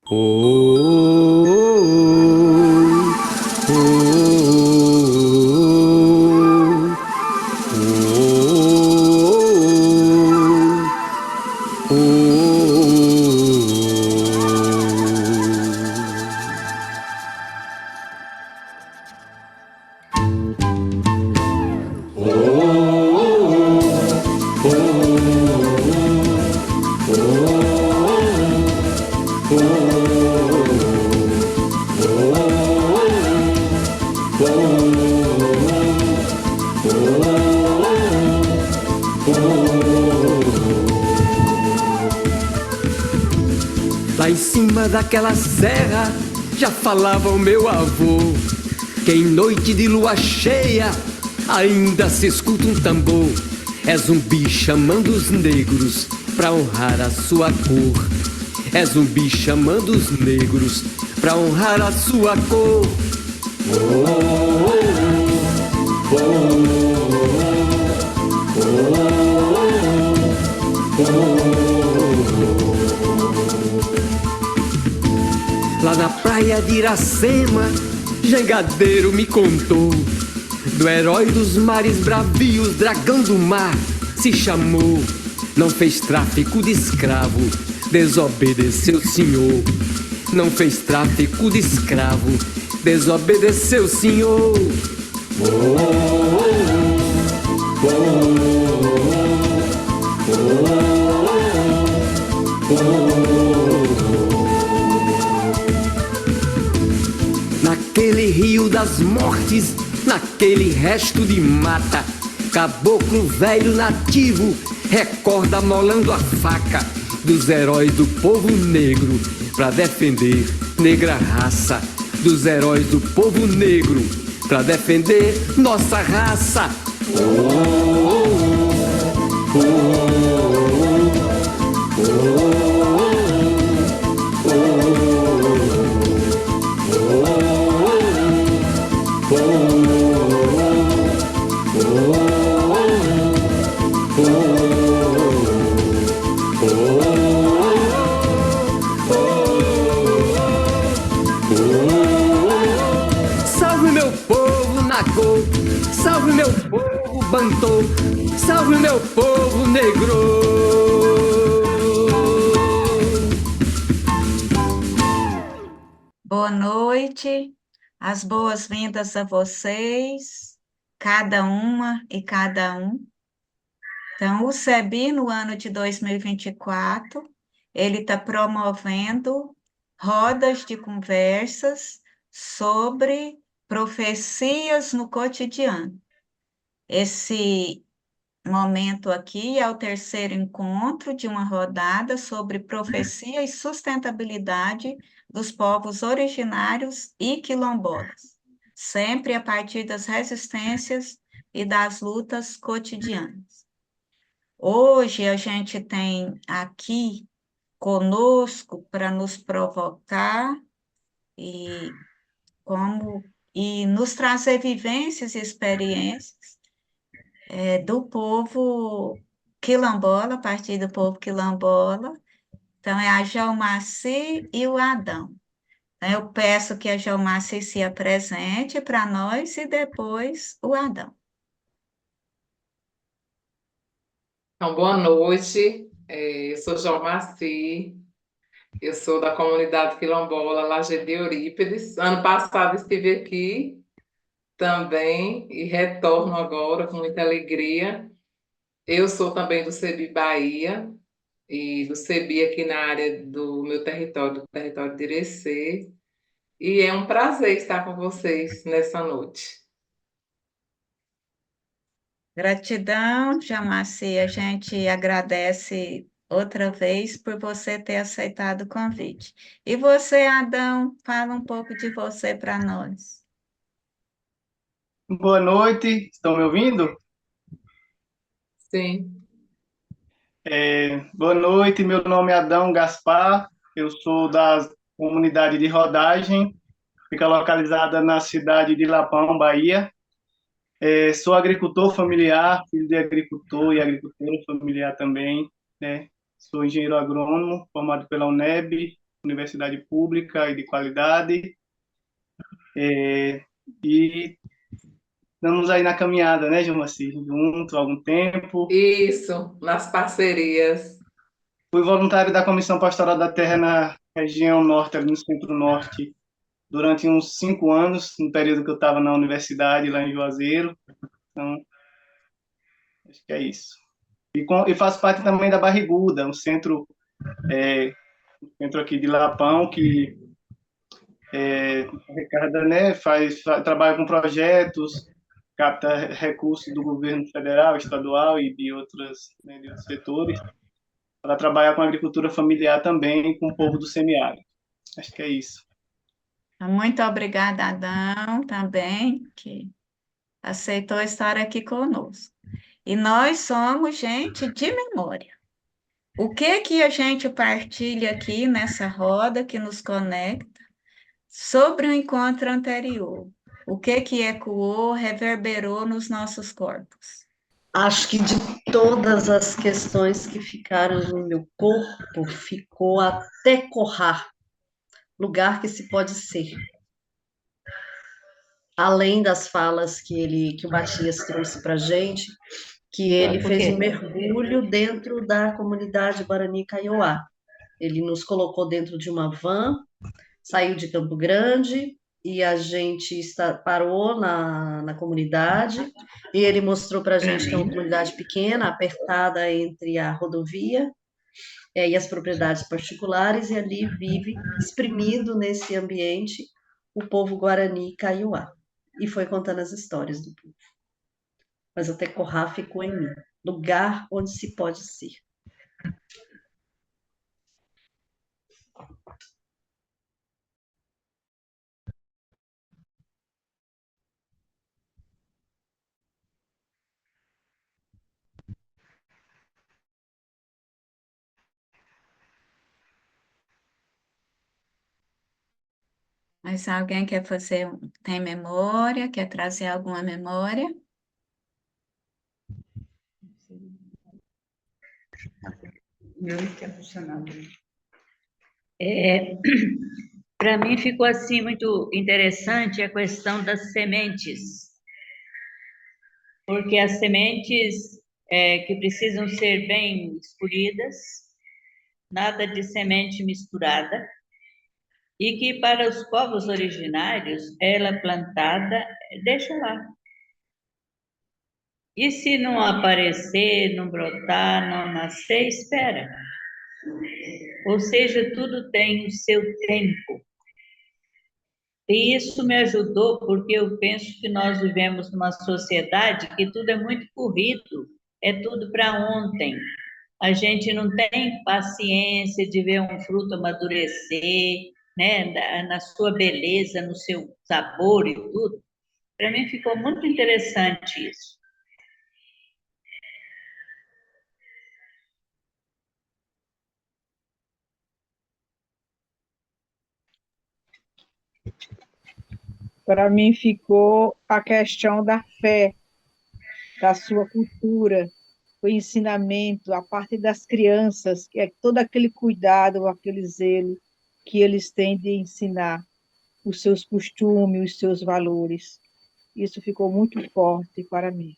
Oh, oh, oh, Lá em cima daquela serra já falava o meu avô que em noite de lua cheia ainda se escuta um tambor. É Zumbi chamando os negros pra honrar a sua cor. É Zumbi chamando os negros pra honrar a sua cor. Lá na praia de Iracema, Jangadeiro me contou do herói dos mares bravios, dragão do mar, se chamou. Não fez tráfico de escravo, desobedeceu senhor. Não fez tráfico de escravo, desobedeceu senhor. Naquele rio das mortes, naquele resto de mata, caboclo velho nativo recorda molando a faca dos heróis do povo negro pra defender negra raça. Dos heróis do povo negro pra defender nossa raça. Salve meu povo Nagô, salve meu povo Bantô, salve meu povo negro. Boa noite, as boas-vindas a vocês, cada uma e cada um. Então, o SEBI, no ano de 2024, ele está promovendo rodas de conversas sobre profecias no cotidiano. Esse momento aqui é o terceiro encontro de uma rodada sobre profecia e sustentabilidade dos povos originários e quilombolas, sempre a partir das resistências e das lutas cotidianas. Hoje a gente tem aqui conosco para nos provocar e nos trazer vivências e experiências do povo quilombola, a partir do povo quilombola. Então, é a Jalmaci e o Adão. Então, eu peço que a Jalmaci se apresente para nós e depois o Adão. Então, boa noite. Eu sou João Maci, eu sou da comunidade quilombola Laje de Eurípides. Ano passado estive aqui também e retorno agora com muita alegria. Eu sou também do CEBI Bahia e do CEBI aqui na área do meu território, do território de Irecê. E é um prazer estar com vocês nessa noite. Gratidão, Jalmaci. A gente agradece outra vez por você ter aceitado o convite. E você, Adão, fala um pouco de você para nós. Boa noite, estão me ouvindo? Sim. Boa noite, meu nome é Adão Gaspar, eu sou da comunidade de Rodagem, fica localizada na cidade de Lapão, Bahia. Sou agricultor familiar, filho de agricultor e agricultora familiar também, né? Sou engenheiro agrônomo, formado pela UNEB, universidade pública e de qualidade. E estamos aí na caminhada, né, Gilmaci? Junto há algum tempo. Isso, nas parcerias. Fui voluntário da Comissão Pastoral da Terra na região norte, ali no centro-norte, durante uns 5 anos, no período que eu estava na universidade, lá em Juazeiro. Então, acho que é isso. E faço parte também da Barriguda, um centro aqui de Lapão, que arrecada, né, trabalha com projetos, capta recursos do governo federal, estadual e de outros setores, para trabalhar com agricultura familiar também, com o povo do semiárido. Acho que é isso. Muito obrigada, Adão, também, que aceitou estar aqui conosco. E nós somos gente de memória. O que que a gente partilha aqui nessa roda que nos conecta sobre o encontro anterior? O que que ecoou, reverberou nos nossos corpos? Acho que de todas as questões que ficaram no meu corpo, ficou até Corrar, lugar que se pode ser. Além das falas que o Matias trouxe para a gente, que ele fez um mergulho dentro da comunidade Guarani Kaiowá. Ele nos colocou dentro de uma van, saiu de Campo Grande e a gente parou na comunidade e ele mostrou para a gente que é uma comunidade pequena, apertada entre a rodovia e as propriedades particulares, e ali vive, exprimido nesse ambiente, o povo Guarani Kaiowá. E foi contando as histórias do povo. Mas até Corrá ficou em mim, lugar onde se pode ser. Mas alguém quer fazer, tem memória, quer trazer alguma memória? Meu está funcionando. Para mim ficou assim muito interessante a questão das sementes, porque as sementes que precisam ser bem escolhidas, nada de semente misturada, e que para os povos originários, ela plantada, deixa lá. E se não aparecer, não brotar, não nascer, espera. Ou seja, tudo tem o seu tempo. E isso me ajudou, porque eu penso que nós vivemos numa sociedade que tudo é muito corrido, é tudo para ontem. A gente não tem paciência de ver um fruto amadurecer, né, na sua beleza, no seu sabor e tudo. Para mim ficou muito interessante isso. Para mim ficou a questão da fé, da sua cultura, o ensinamento, a parte das crianças, que é todo aquele cuidado, aquele zelo que eles têm de ensinar os seus costumes, os seus valores. Isso ficou muito forte para mim.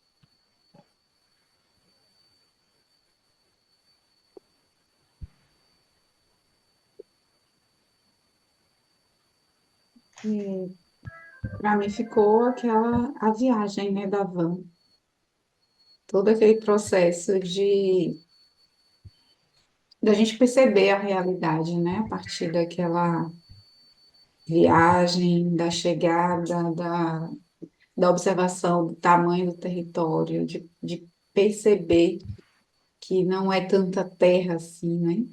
Para mim ficou a viagem, né, da van. Todo aquele processo de da gente perceber a realidade, né, a partir daquela viagem, da chegada, da observação do tamanho do território, de perceber que não é tanta terra assim, né?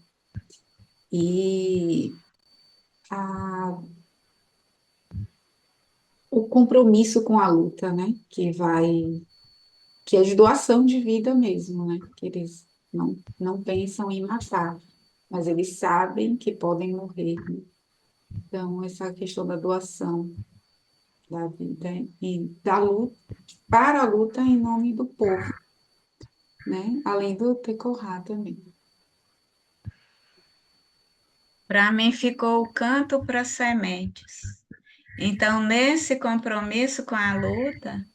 E a, o compromisso com a luta, né? Que é de doação de vida mesmo, né? Que eles não pensam em matar, mas eles sabem que podem morrer, né? Então, essa questão da doação da vida e da luta, para a luta em nome do povo, né? Além do Tecorá também. Para mim ficou o canto para sementes. Então, nesse compromisso com a luta,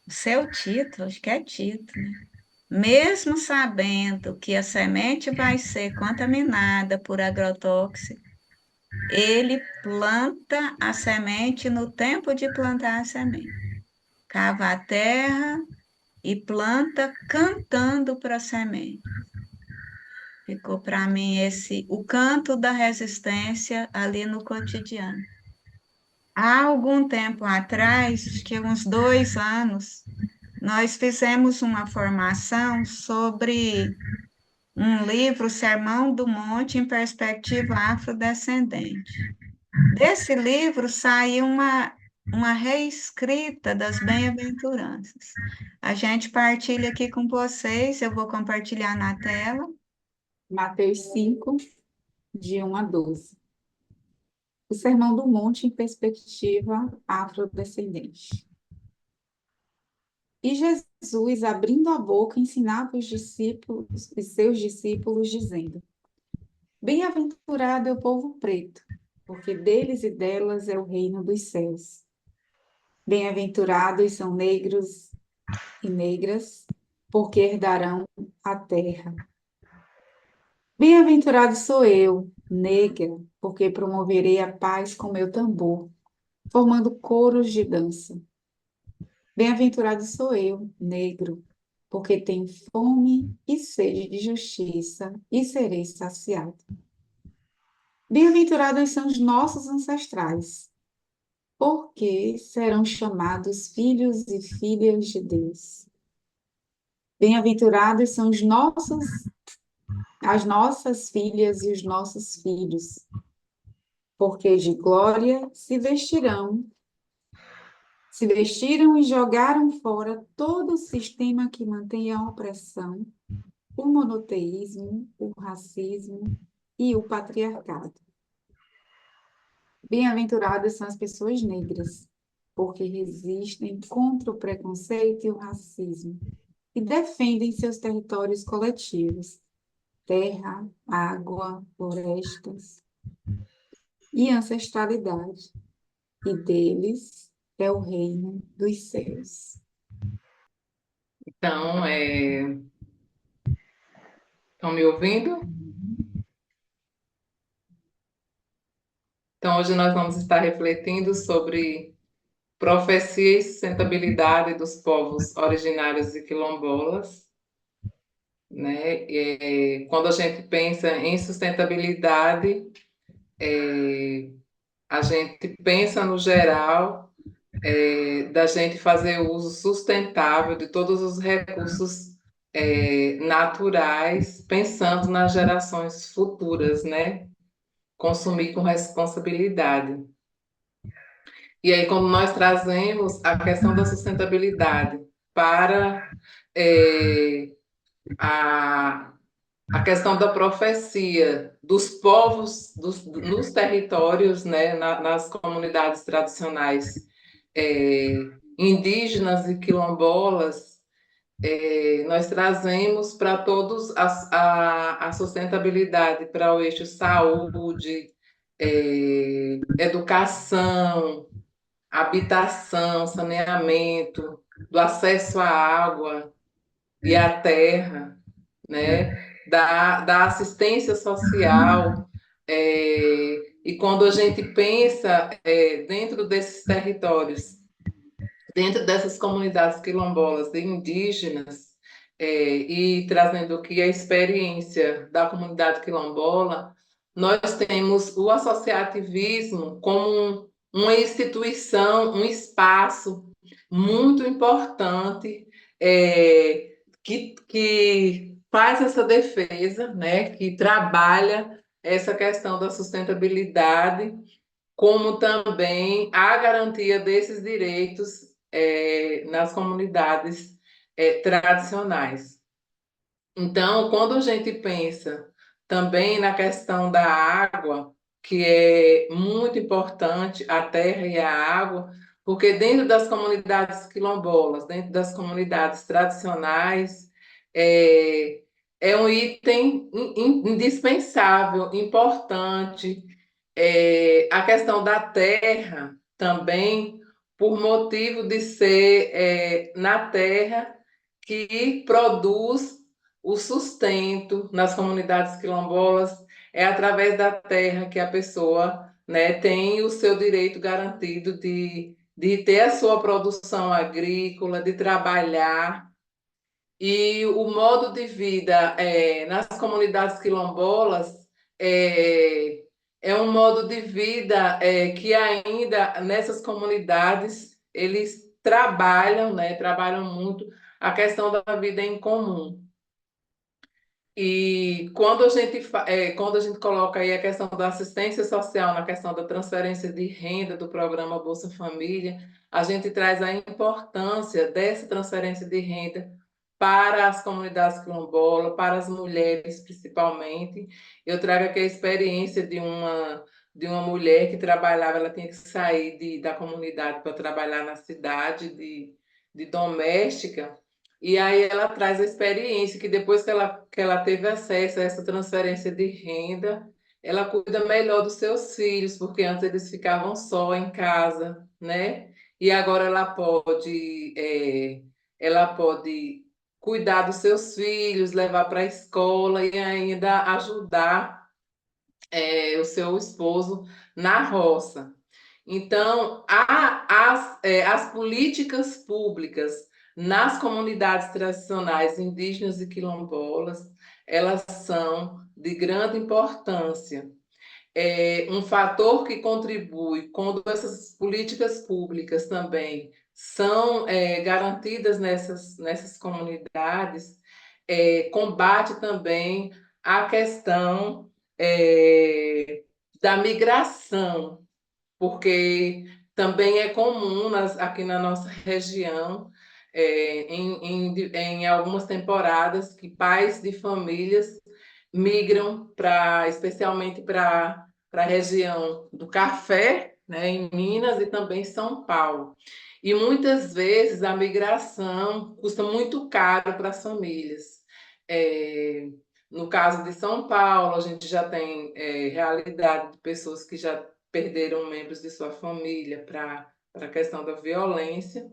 o seu título, acho que é título, né? Mesmo sabendo que a semente vai ser contaminada por agrotóxico, ele planta a semente no tempo de plantar a semente. Cava a terra e planta cantando para a semente. Ficou para mim esse o canto da resistência ali no cotidiano. Há algum tempo atrás, acho que uns 2 anos, nós fizemos uma formação sobre um livro, Sermão do Monte em Perspectiva Afrodescendente. Desse livro saiu uma reescrita das bem-aventuranças. A gente partilha aqui com vocês, eu vou compartilhar na tela. Mateus 5, de 1 a 12. O Sermão do Monte em perspectiva afrodescendente. E Jesus, abrindo a boca, ensinava os seus discípulos, dizendo: Bem-aventurado é o povo preto, porque deles e delas é o reino dos céus. Bem-aventurados são negros e negras, porque herdarão a terra. Bem-aventurado sou eu, negra, porque promoverei a paz com meu tambor, formando coros de dança. Bem-aventurado sou eu, negro, porque tenho fome e sede de justiça e serei saciado. Bem-aventurados são os nossos ancestrais, porque serão chamados filhos e filhas de Deus. Bem-aventurados são as nossas filhas e os nossos filhos, porque de glória se vestiram e jogaram fora todo o sistema que mantém a opressão, o monoteísmo, o racismo e o patriarcado. Bem-aventuradas são as pessoas negras, porque resistem contra o preconceito e o racismo e defendem seus territórios coletivos, terra, água, florestas e ancestralidade, e deles é o reino dos céus. Então, estão me ouvindo? Então, hoje nós vamos estar refletindo sobre profecia e sustentabilidade dos povos originários e quilombolas, né? Quando a gente pensa em sustentabilidade, a gente pensa no geral da gente fazer uso sustentável de todos os recursos naturais, pensando nas gerações futuras, né? Consumir com responsabilidade. E aí, quando nós trazemos a questão da sustentabilidade para a questão da profecia dos povos nos territórios, né, nas comunidades tradicionais indígenas e quilombolas, nós trazemos para todos a sustentabilidade para o eixo saúde, educação, habitação, saneamento, do acesso à água e à terra, né? Da assistência social. E quando a gente pensa dentro desses territórios, dentro dessas comunidades quilombolas e indígenas, e trazendo aqui a experiência da comunidade quilombola, nós temos o associativismo como uma instituição, um espaço muito importante que faz essa defesa, né, que trabalha essa questão da sustentabilidade, como também a garantia desses direitos nas comunidades tradicionais. Então, quando a gente pensa também na questão da água, que é muito importante, a terra e a água, porque dentro das comunidades quilombolas, dentro das comunidades tradicionais, é um item indispensável, importante. A questão da terra também, por motivo de ser na terra que produz o sustento nas comunidades quilombolas, é através da terra que a pessoa, né, tem o seu direito garantido de ter a sua produção agrícola, de trabalhar. E o modo de vida nas comunidades quilombolas é, é um modo de vida que ainda nessas comunidades eles trabalham, né? Trabalham muito a questão da vida em comum. E quando a gente coloca aí a questão da assistência social na questão da transferência de renda do programa Bolsa Família, a gente traz a importância dessa transferência de renda para as comunidades quilombolas, para as mulheres principalmente. Eu trago aqui a experiência de uma mulher que trabalhava, ela tinha que sair da comunidade para trabalhar na cidade de doméstica, e aí ela traz a experiência que depois que ela teve acesso a essa transferência de renda, ela cuida melhor dos seus filhos, porque antes eles ficavam só em casa, né? E agora ela pode cuidar dos seus filhos, levar para a escola e ainda ajudar o seu esposo na roça. Então, as políticas públicas nas comunidades tradicionais indígenas e quilombolas, elas são de grande importância. Um fator que contribui quando essas políticas públicas também são garantidas nessas comunidades, combate também a questão da migração, porque também é comum aqui na nossa região, em algumas temporadas, que pais de famílias migram especialmente para a região do café, né, em Minas e também São Paulo. E muitas vezes a migração custa muito caro para as famílias. No caso de São Paulo, a gente já tem realidade de pessoas que já perderam membros de sua família para a questão da violência.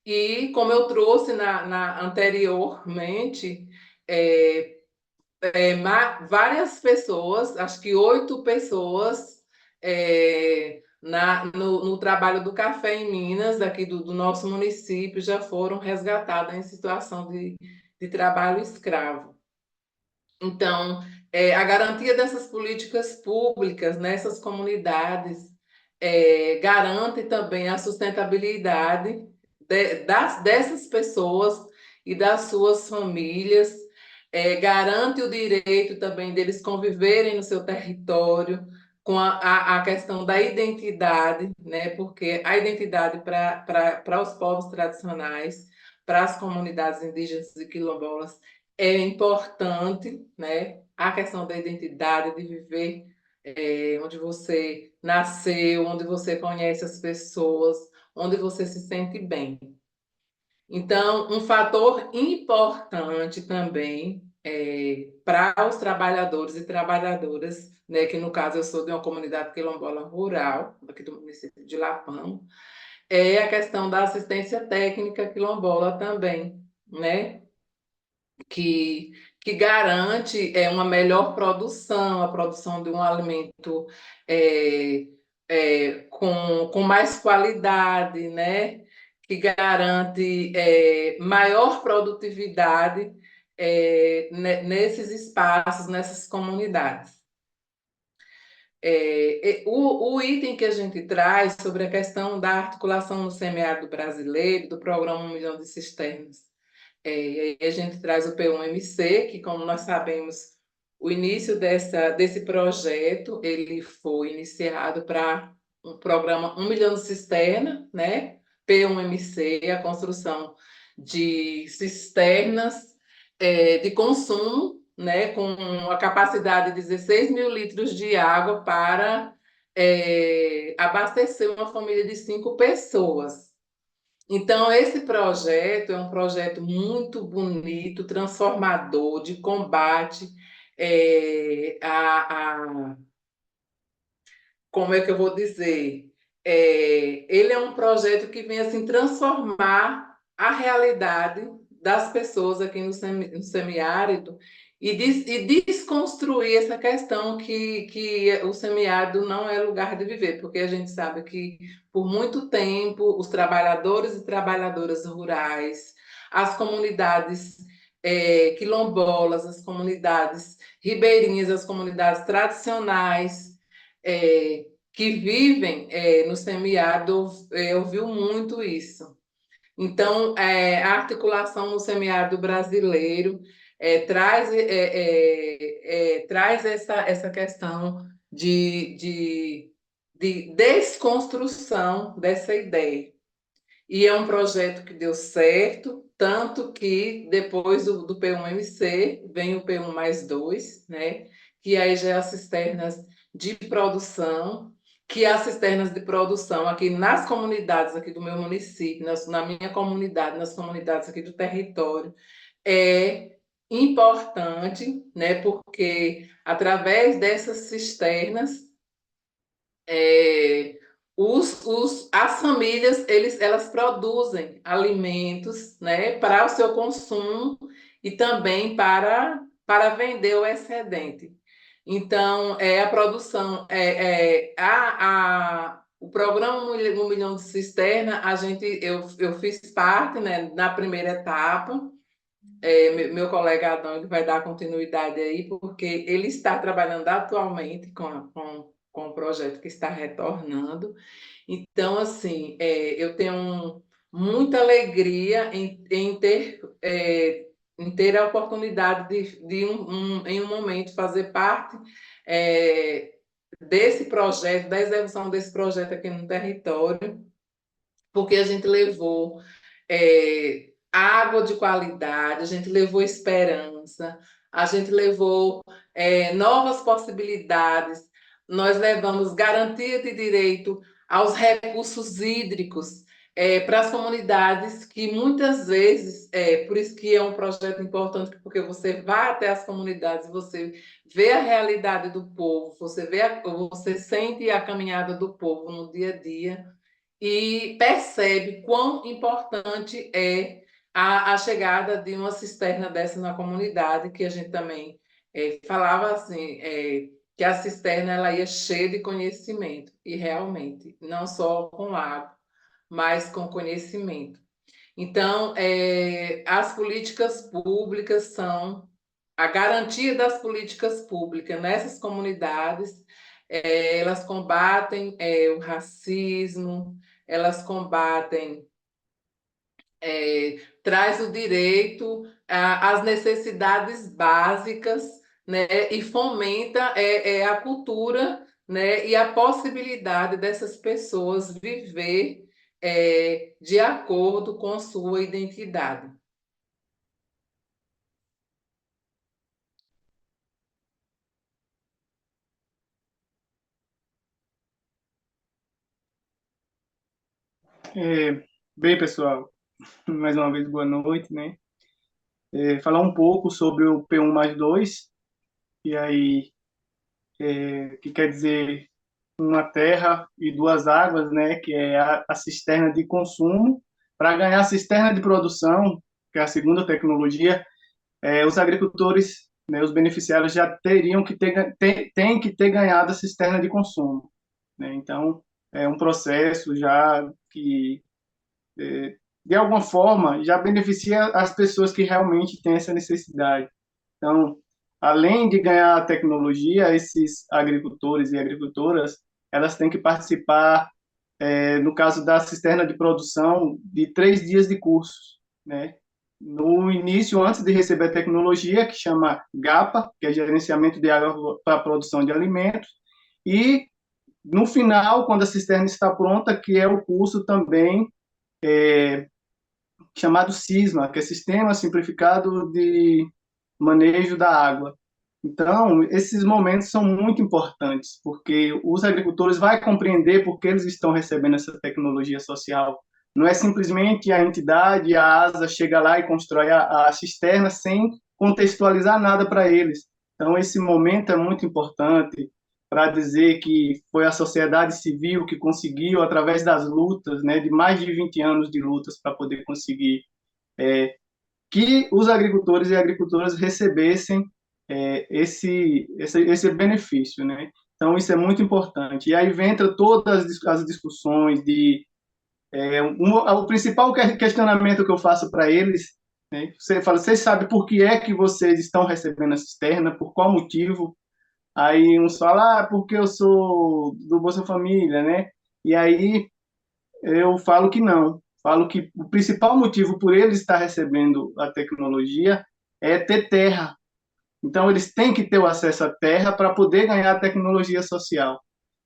E, como eu trouxe anteriormente, várias pessoas, acho que 8 pessoas, no trabalho do café em Minas, aqui do nosso município, já foram resgatadas em situação de trabalho escravo. Então, a garantia dessas políticas públicas nessas comunidades garante também a sustentabilidade dessas pessoas e das suas famílias, garante o direito também deles conviverem no seu território, com a questão da identidade, né? Porque a identidade para os povos tradicionais, para as comunidades indígenas e quilombolas, é importante, né? A questão da identidade, de viver onde você nasceu, onde você conhece as pessoas, onde você se sente bem. Então, um fator importante também para os trabalhadores e trabalhadoras, né, que no caso eu sou de uma comunidade quilombola rural, aqui do município de Lapão, é a questão da assistência técnica quilombola também, né? Que garante uma melhor produção, a produção de um alimento com mais qualidade, né? Que garante maior produtividade nesses espaços, nessas comunidades. O item que a gente traz sobre a questão da articulação no semiárido brasileiro, do programa 1 milhão de cisternas, e aí a gente traz o P1MC, que, como nós sabemos, o início desse projeto ele foi iniciado para um programa 1 milhão de cisterna, né? P1MC, a construção de cisternas de consumo, né? Com a capacidade de 16 mil litros de água para abastecer uma família de 5 pessoas. Então, esse projeto é um projeto muito bonito, transformador, de combate como é que eu vou dizer? Ele é um projeto que vem assim transformar a realidade das pessoas aqui no semiárido e desconstruir essa questão que o semiárido não é lugar de viver, porque a gente sabe que por muito tempo os trabalhadores e trabalhadoras rurais, as comunidades quilombolas, as comunidades ribeirinhas, as comunidades tradicionais, que vivem no semiárido ouviu muito isso. Então, a articulação no semiárido brasileiro traz essa questão de desconstrução dessa ideia. E é um projeto que deu certo, tanto que depois do P1MC vem o P1+2, né? Que aí já é as cisternas de produção, que as cisternas de produção aqui nas comunidades aqui do meu município, na minha comunidade, nas comunidades aqui do território, é importante, né? Porque através dessas cisternas as famílias elas produzem alimentos, né, para o seu consumo e também para vender o excedente. Então, a produção, o programa Um Milhão de Cisterna, eu fiz parte, né, na primeira etapa. Meu colega Adão ele vai dar continuidade aí, porque ele está trabalhando atualmente com o projeto que está retornando. Então, assim, eu tenho muita alegria em ter a oportunidade em um momento, fazer parte desse projeto, da execução desse projeto aqui no território, porque a gente levou água de qualidade, a gente levou esperança, a gente levou novas possibilidades, nós levamos garantia de direito aos recursos hídricos para as comunidades que muitas vezes, por isso que é um projeto importante, porque você vai até as comunidades, você vê a realidade do povo, você sente a caminhada do povo no dia a dia, e percebe quão importante é a chegada de uma cisterna dessa na comunidade, que a gente também falava assim, que a cisterna ela ia cheia de conhecimento, e realmente, não só com água, mas com conhecimento. Então, as políticas públicas são a garantia das políticas públicas nessas comunidades, elas combatem o racismo, elas combatem, traz o direito às necessidades básicas, né, e fomenta a cultura, né, e a possibilidade dessas pessoas viver de acordo com sua identidade. Bem, pessoal, mais uma vez boa noite, né? Falar um pouco sobre o P1+2, e aí, que quer dizer uma terra e duas águas, né? Que é a cisterna de consumo. Para ganhar a cisterna de produção, que é a segunda tecnologia, os agricultores, né, os beneficiários já teriam que têm que ter ganhado a cisterna de consumo, né? Então, é um processo já que de alguma forma, já beneficia as pessoas que realmente têm essa necessidade. Então, além de ganhar a tecnologia, esses agricultores e agricultoras, elas têm que participar, no caso da cisterna de produção, de 3 dias de cursos, né? No início, antes de receber a tecnologia, que chama GAPA, que é Gerenciamento de Água para a Produção de Alimentos, e no final, quando a cisterna está pronta, que é o curso também chamado SISMA, que é Sistema Simplificado de Manejo da Água. Então, esses momentos são muito importantes, porque os agricultores vão compreender por que eles estão recebendo essa tecnologia social Não é simplesmente a entidade, a ASA, chega lá e constrói a cisterna sem contextualizar nada para eles. Então, esse momento é muito importante para dizer que foi a sociedade civil que conseguiu, através das lutas, né, de mais de 20 anos de lutas, para poder conseguir que os agricultores e agricultoras recebessem esse benefício, né? Então, isso é muito importante. E aí entra todas as discussões de... o principal questionamento que eu faço para eles, né? Você fala, vocês sabem por que é que vocês estão recebendo a cisterna, por qual motivo? Aí uns falam, porque eu sou do Bolsa Família, né? E aí eu falo que não. Falo que o principal motivo por eles estar recebendo a tecnologia é ter terra. Então, eles têm que ter o acesso à terra para poder ganhar a tecnologia social.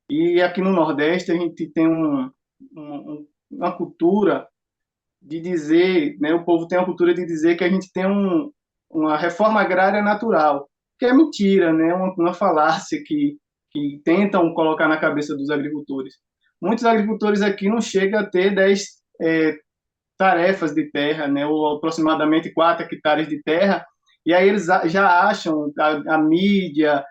E aqui no Nordeste, a gente tem uma cultura de dizer, né, o povo tem a cultura de dizer que a gente tem uma reforma agrária natural, que é mentira, né, uma falácia que tentam colocar na cabeça dos agricultores. Muitos agricultores aqui não chegam a ter 10 tarefas de terra, né, ou aproximadamente 4 hectares de terra, e aí eles já acham a mídia,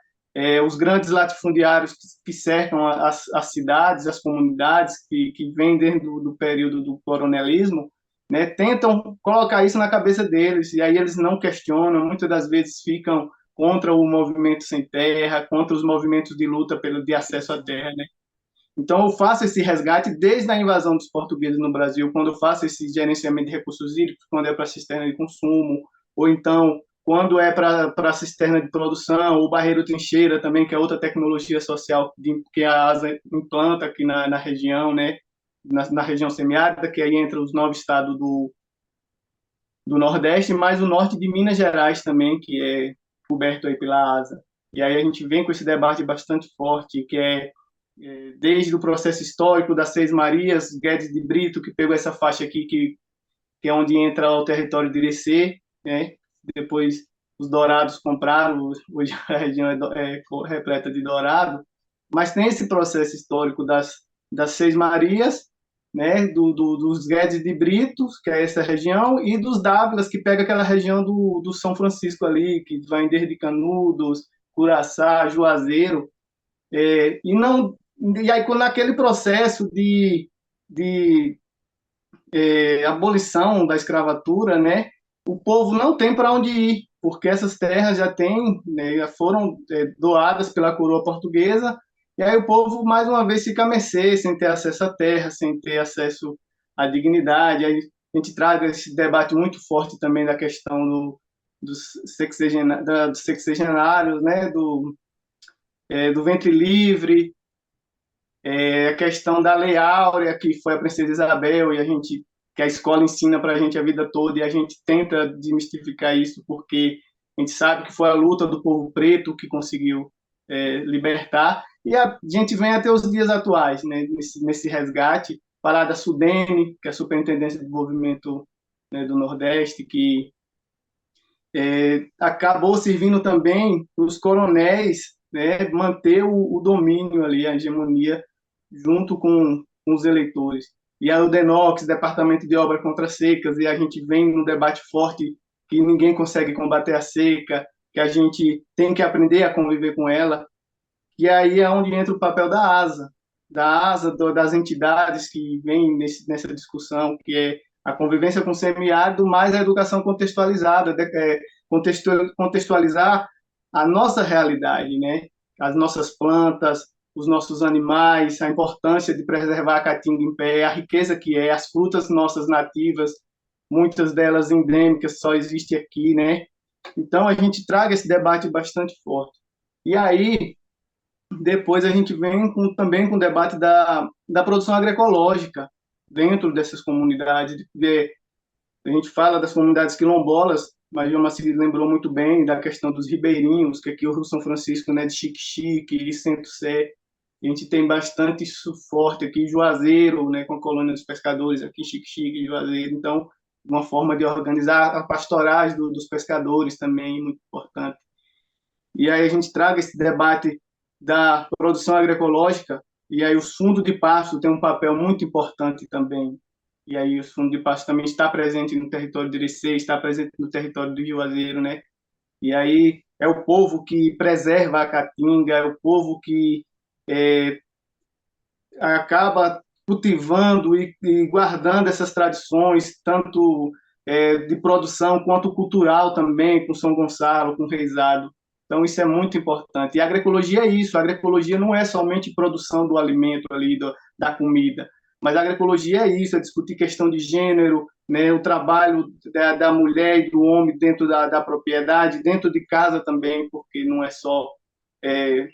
os grandes latifundiários que cercam as cidades, as comunidades, que vêm desde do período do coronelismo, né, tentam colocar isso na cabeça deles, e aí eles não questionam, muitas das vezes ficam contra o movimento sem terra, contra os movimentos de luta de acesso à terra, né? Então, eu faço esse resgate desde a invasão dos portugueses no Brasil, quando eu faço esse gerenciamento de recursos hídricos, quando é para cisterna de consumo, ou então quando é para cisterna de produção, ou barreiro trincheira também, que é outra tecnologia social que a ASA implanta aqui na região, né? Na região semiárida, que aí entra os 9 estados do Nordeste, mais o norte de Minas Gerais também, que é coberto aí pela ASA. E aí a gente vem com esse debate bastante forte, que desde o processo histórico das Seis Marias, Guedes de Brito, que pegou essa faixa aqui, que é onde entra o território de Irecê, né? Depois os dourados compraram, hoje a região é repleta de dourado, mas tem esse processo histórico das Seis Marias, né? Dos Guedes de Brito, que é essa região, e dos Dávilas, que pega aquela região do São Francisco ali, que vai desde Canudos, Curaçá, Juazeiro, e aí, naquele processo de abolição da escravatura, né, o povo não tem para onde ir, porque essas terras já já foram doadas pela coroa portuguesa, e aí o povo, mais uma vez, fica à mercê, sem ter acesso à terra, sem ter acesso à dignidade. Aí a gente traz esse debate muito forte também da questão dos sexagenários, né, do ventre livre, a questão da Lei Áurea, que foi a Princesa Isabel, e que a escola ensina para a gente a vida toda, e a gente tenta desmistificar isso, porque a gente sabe que foi a luta do povo preto que conseguiu libertar, e a gente vem até os dias atuais, né, nesse resgate, falar da SUDENE, que é a Superintendência de Desenvolvimento, né, do Nordeste, que acabou servindo também os coronéis, né, manter o domínio ali, a hegemonia, junto com os eleitores. E aí o DENOX, Departamento de Obras contra Secas, e a gente vem no debate forte que ninguém consegue combater a seca, que a gente tem que aprender a conviver com ela, e aí é onde entra o papel da ASA, das entidades que vêm nessa discussão, que é a convivência com o semiárido, mais a educação contextualizada, contextualizar a nossa realidade, né? As nossas plantas, os nossos animais, a importância de preservar a caatinga em pé, a riqueza que é, as frutas nossas nativas, muitas delas endêmicas, só existem aqui, né? Então, a gente traga esse debate bastante forte. E aí, depois a gente vem também com o debate da produção agroecológica dentro dessas comunidades. A gente fala das comunidades quilombolas, mas João Maci lembrou muito bem da questão dos ribeirinhos, que aqui o Rio São Francisco, né, de Xique-Xique e Centro-Sé, a gente tem bastante isso forte aqui, Juazeiro, né, com a colônia dos pescadores aqui, Xique-Xique e Juazeiro. Então, uma forma de organizar a pastoragem dos pescadores também, muito importante. E aí a gente traga esse debate da produção agroecológica, e aí o fundo de pasto tem um papel muito importante também e aí os fundos de pasto também está presente no território do Irecê, está presente no território do Juazeiro, né? E aí é o povo que preserva a caatinga, é o povo que é, acaba cultivando e guardando essas tradições, tanto de produção quanto cultural também, com São Gonçalo, com Reisado. Então, isso é muito importante. E a agroecologia é isso. A agroecologia não é somente produção do alimento ali, da comida, mas a agroecologia é isso, é discutir questão de gênero, né, o trabalho da mulher e do homem dentro da propriedade, dentro de casa também, porque não é só é,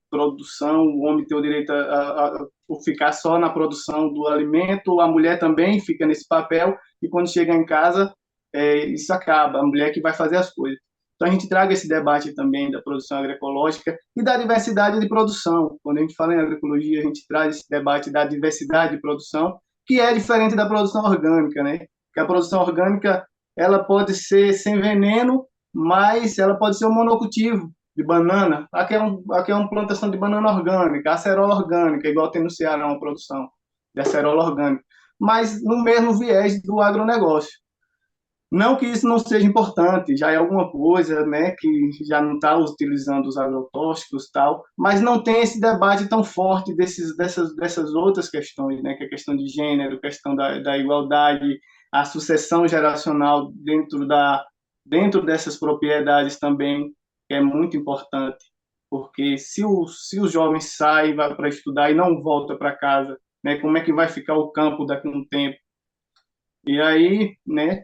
produção, o homem tem o direito a ficar só na produção do alimento, a mulher também fica nesse papel, e quando chega em casa, isso acaba, a mulher que vai fazer as coisas. Então, a gente traga esse debate também da produção agroecológica e da diversidade de produção. Quando a gente fala em agroecologia, a gente traz esse debate da diversidade de produção, que é diferente da produção orgânica, né? Porque a produção orgânica, ela pode ser sem veneno, mas ela pode ser um monocultivo de banana. Aqui é uma plantação de banana orgânica, acerola orgânica, igual tem no Ceará uma produção de acerola orgânica, mas no mesmo viés do agronegócio. Não que isso não seja importante, já é alguma coisa, né, que já não está utilizando os agrotóxicos e tal, mas não tem esse debate tão forte dessas outras questões, né, que é a questão de gênero, questão da igualdade, a sucessão geracional dentro dessas propriedades também, que é muito importante, porque se os jovens saem, vai para estudar e não volta para casa, né, como é que vai ficar o campo daqui a um tempo? E aí, né,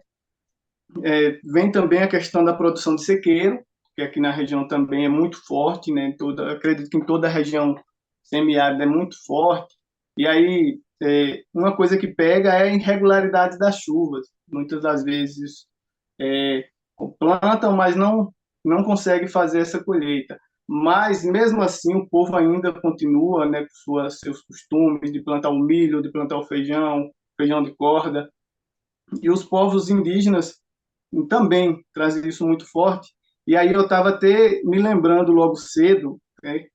vem também a questão da produção de sequeiro, que aqui na região também é muito forte, né? Acredito que em toda a região semiárida é muito forte. E aí, uma coisa que pega é a irregularidade das chuvas. Muitas das vezes é, plantam, mas não consegue fazer essa colheita. Mas, mesmo assim, o povo ainda continua, né, com seus costumes de plantar o milho, de plantar o feijão de corda. E os povos indígenas também traz isso muito forte. E aí eu estava até me lembrando logo cedo, né,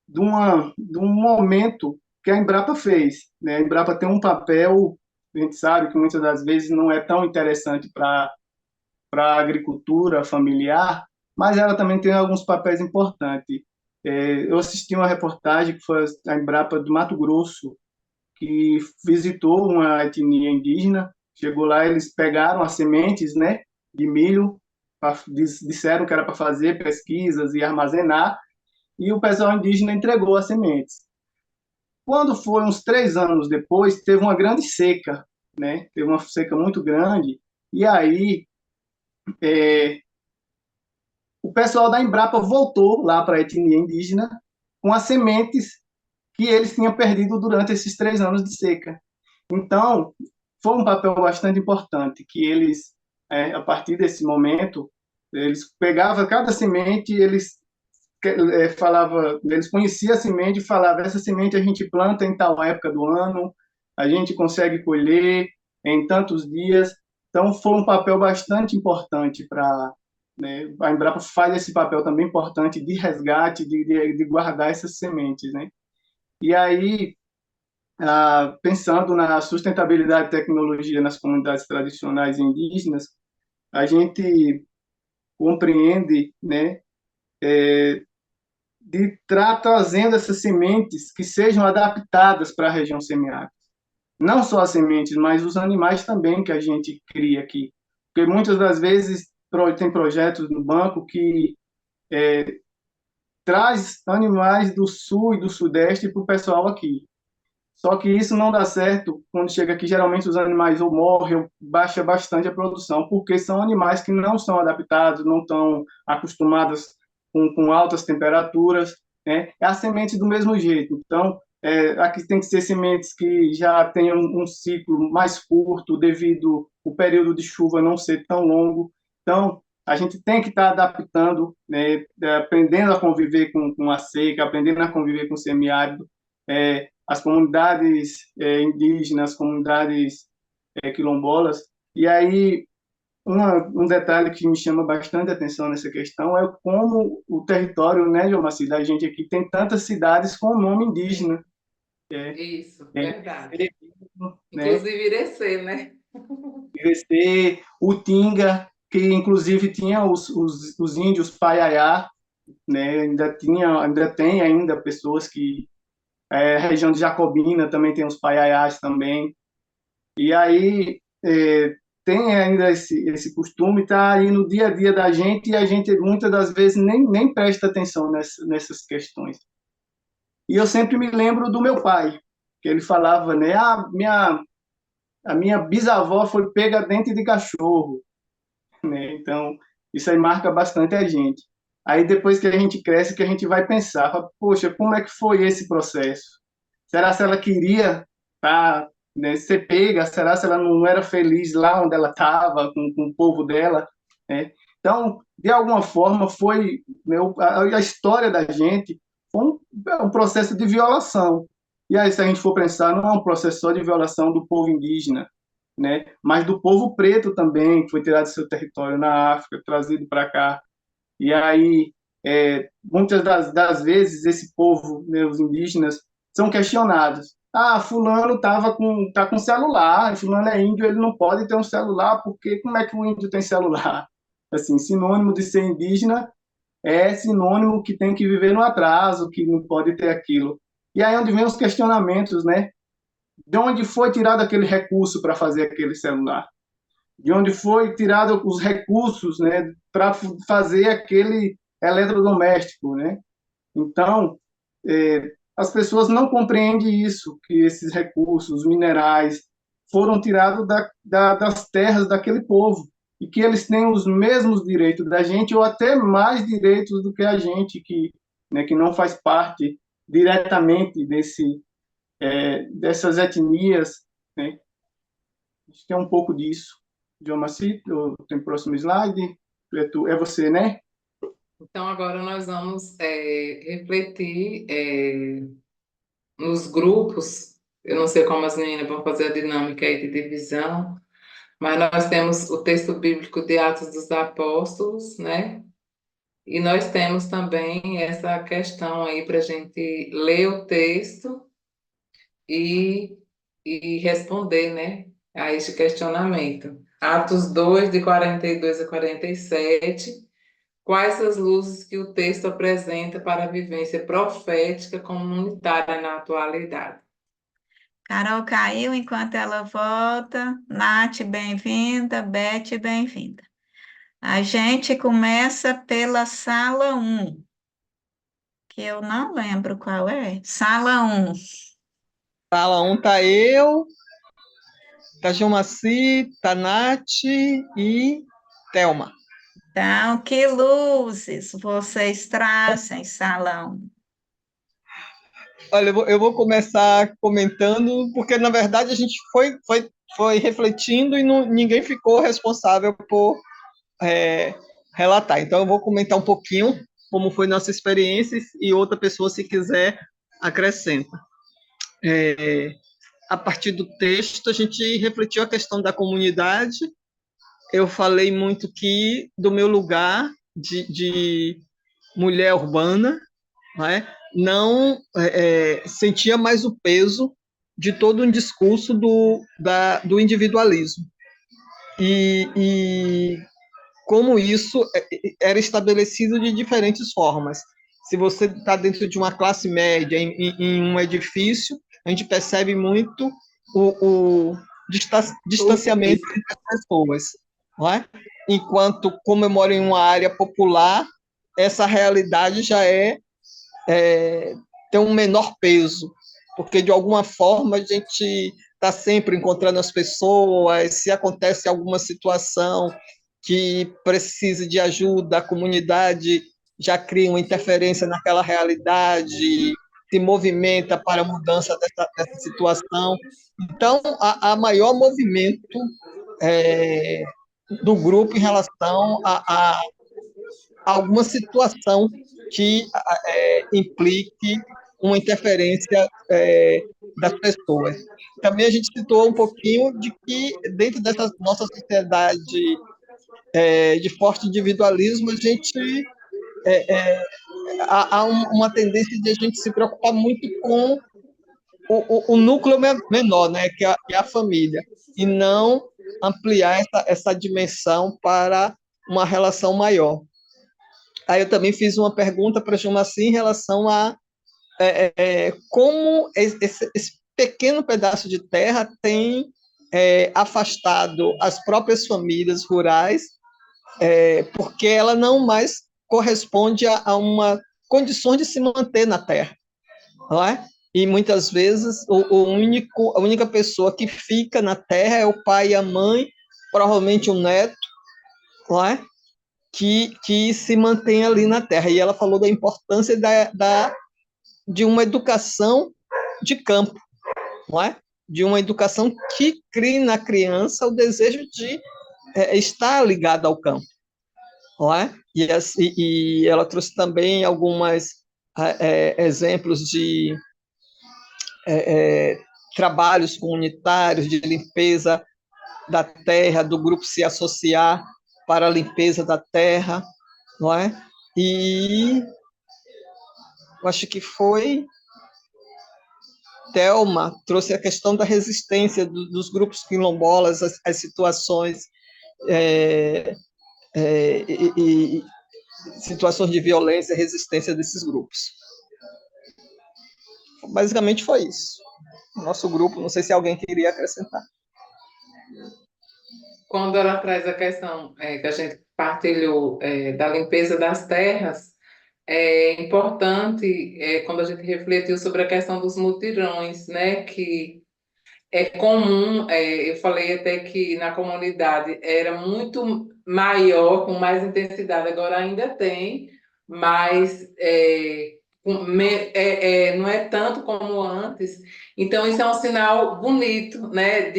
de um momento que a Embrapa fez. Né? A Embrapa tem um papel, a gente sabe que muitas das vezes não é tão interessante para a agricultura familiar, mas ela também tem alguns papéis importantes. Eu assisti uma reportagem que foi a Embrapa do Mato Grosso, que visitou uma etnia indígena. Chegou lá, eles pegaram as sementes, né, de milho, disseram que era para fazer pesquisas e armazenar, e o pessoal indígena entregou as sementes. Quando foi uns 3 anos depois, teve uma grande seca, né? Teve uma seca muito grande, e aí o pessoal da Embrapa voltou lá para a etnia indígena com as sementes que eles tinham perdido durante esses 3 anos de seca. Então, foi um papel bastante importante, que eles, a partir desse momento, eles pegavam cada semente, eles conheciam a semente e falavam, essa semente a gente planta em tal época do ano, a gente consegue colher em tantos dias. Então, foi um papel bastante importante para... Né, a Embrapa faz esse papel também importante de resgate, de guardar essas sementes, né? E aí, pensando na sustentabilidade e tecnologia nas comunidades tradicionais indígenas, a gente compreende, né, de estar trazendo essas sementes que sejam adaptadas para a região semiárida. Não só as sementes, mas os animais também que a gente cria aqui. Porque muitas das vezes tem projetos no banco que traz animais do sul e do sudeste para o pessoal aqui. Só que isso não dá certo quando chega aqui. Geralmente os animais ou morrem ou baixa bastante a produção, porque são animais que não são adaptados, não estão acostumados com altas temperaturas. Né? É a semente do mesmo jeito. Então, aqui tem que ser sementes que já tenham um ciclo mais curto, devido o período de chuva não ser tão longo. Então, a gente tem que estar adaptando, né? Aprendendo a conviver com a seca, aprendendo a conviver com o semiárido. As comunidades indígenas, comunidades quilombolas. E aí, um detalhe que me chama bastante atenção nessa questão é como o território, né, Jomaci, da gente aqui tem tantas cidades com nome indígena. Isso, verdade. Irecê, né? Inclusive Irecê, né? Irecê, Utinga, que inclusive tinha os índios Paiaiá, né? Ainda tem ainda pessoas que região de Jacobina também tem os Paiaiás também. E aí tem ainda esse costume, tá aí no dia a dia da gente, e a gente muitas das vezes nem presta atenção nessas questões. E eu sempre me lembro do meu pai, que ele falava, né? A minha bisavó foi pega dente de cachorro, né? Então, isso aí marca bastante a gente. Aí depois que a gente cresce, que a gente vai pensar, fala, poxa, como é que foi esse processo? Será se ela queria né, ser pega? Será se ela não era feliz lá onde ela estava, com o povo dela? Né? Então, de alguma forma, foi, né, a história da gente foi um processo de violação. E aí, se a gente for pensar, não é um processo só de violação do povo indígena, né? Mas do povo preto também, que foi tirado do seu território na África, trazido para cá. E aí, muitas das vezes, esse povo, né, os indígenas, são questionados. Ah, fulano tá com celular, fulano é índio, ele não pode ter um celular, porque como é que o índio tem celular? Assim, sinônimo de ser indígena é sinônimo que tem que viver no atraso, que não pode ter aquilo. E aí é onde vem os questionamentos, né? De onde foi tirado aquele recurso para fazer aquele celular? De onde foi tirado os recursos, né, para fazer aquele eletrodoméstico, né? Então, as pessoas não compreendem isso, que esses recursos minerais foram tirados das terras daquele povo e que eles têm os mesmos direitos da gente ou até mais direitos do que a gente né, que não faz parte diretamente dessas etnias, né? Acho que é um pouco disso. Jomaci, tem o próximo slide. É você, né? Então, agora nós vamos refletir nos grupos. Eu não sei como as meninas vão fazer a dinâmica aí de divisão, mas nós temos o texto bíblico de Atos dos Apóstolos, né? E nós temos também essa questão aí para a gente ler o texto e, e responder, né, a este questionamento. Atos 2, de 42 a 47. Quais as luzes que o texto apresenta para a vivência profética comunitária na atualidade? Carol caiu enquanto ela volta. Nath, bem-vinda. Beth, bem-vinda. A gente começa pela sala 1, que eu não lembro qual é. Sala 1. Sala 1 tá eu, tá Gilmaci, tá Nath e Thelma. Então, que luzes vocês trazem, sala 1? Olha, eu vou começar comentando, porque na verdade a gente foi refletindo e ninguém ficou responsável por relatar. Então eu vou comentar um pouquinho como foi nossa experiência e outra pessoa, se quiser, acrescenta. A partir do texto, a gente refletiu a questão da comunidade. Eu falei muito do meu lugar de mulher urbana, né? Não sentia mais o peso de todo um discurso do individualismo. E como isso era estabelecido de diferentes formas. Se você está dentro de uma classe média, em um edifício, a gente percebe muito o distanciamento entre as pessoas. Não é? Enquanto, como eu moro em uma área popular, essa realidade já tem um menor peso, porque, de alguma forma, a gente está sempre encontrando as pessoas, se acontece alguma situação que precisa de ajuda, a comunidade já cria uma interferência naquela realidade, se movimenta para a mudança dessa situação. Então, há maior movimento do grupo em relação a alguma situação que implique uma interferência das pessoas. Também a gente citou um pouquinho de que, dentro dessa nossa sociedade de forte individualismo, a gente há uma tendência de a gente se preocupar muito com o núcleo menor, né, que é a família, e não ampliar essa dimensão para uma relação maior. Aí eu também fiz uma pergunta para a Jumaci em relação a como esse pequeno pedaço de terra tem afastado as próprias famílias rurais, porque ela não mais corresponde a uma condição de se manter na terra, não é? E muitas vezes a única pessoa que fica na terra é o pai e a mãe, provavelmente um neto, não é? Que se mantém ali na terra. E ela falou da importância de uma educação de campo, não é? De uma educação que crie na criança o desejo de estar ligada ao campo, não é? E ela trouxe também alguns exemplos de trabalhos comunitários de limpeza da terra, do grupo se associar para a limpeza da terra, não é? E eu acho que foi Thelma trouxe a questão da resistência dos grupos quilombolas às situações e situações de violência e resistência desses grupos. Basicamente foi isso. O nosso grupo, não sei se alguém queria acrescentar. Quando ela traz a questão que a gente partilhou da limpeza das terras, é importante quando a gente refletiu sobre a questão dos mutirões, né, que é comum, eu falei até que na comunidade era muito maior, com mais intensidade, agora ainda tem, mas não é tanto como antes. Então, isso é um sinal bonito, né?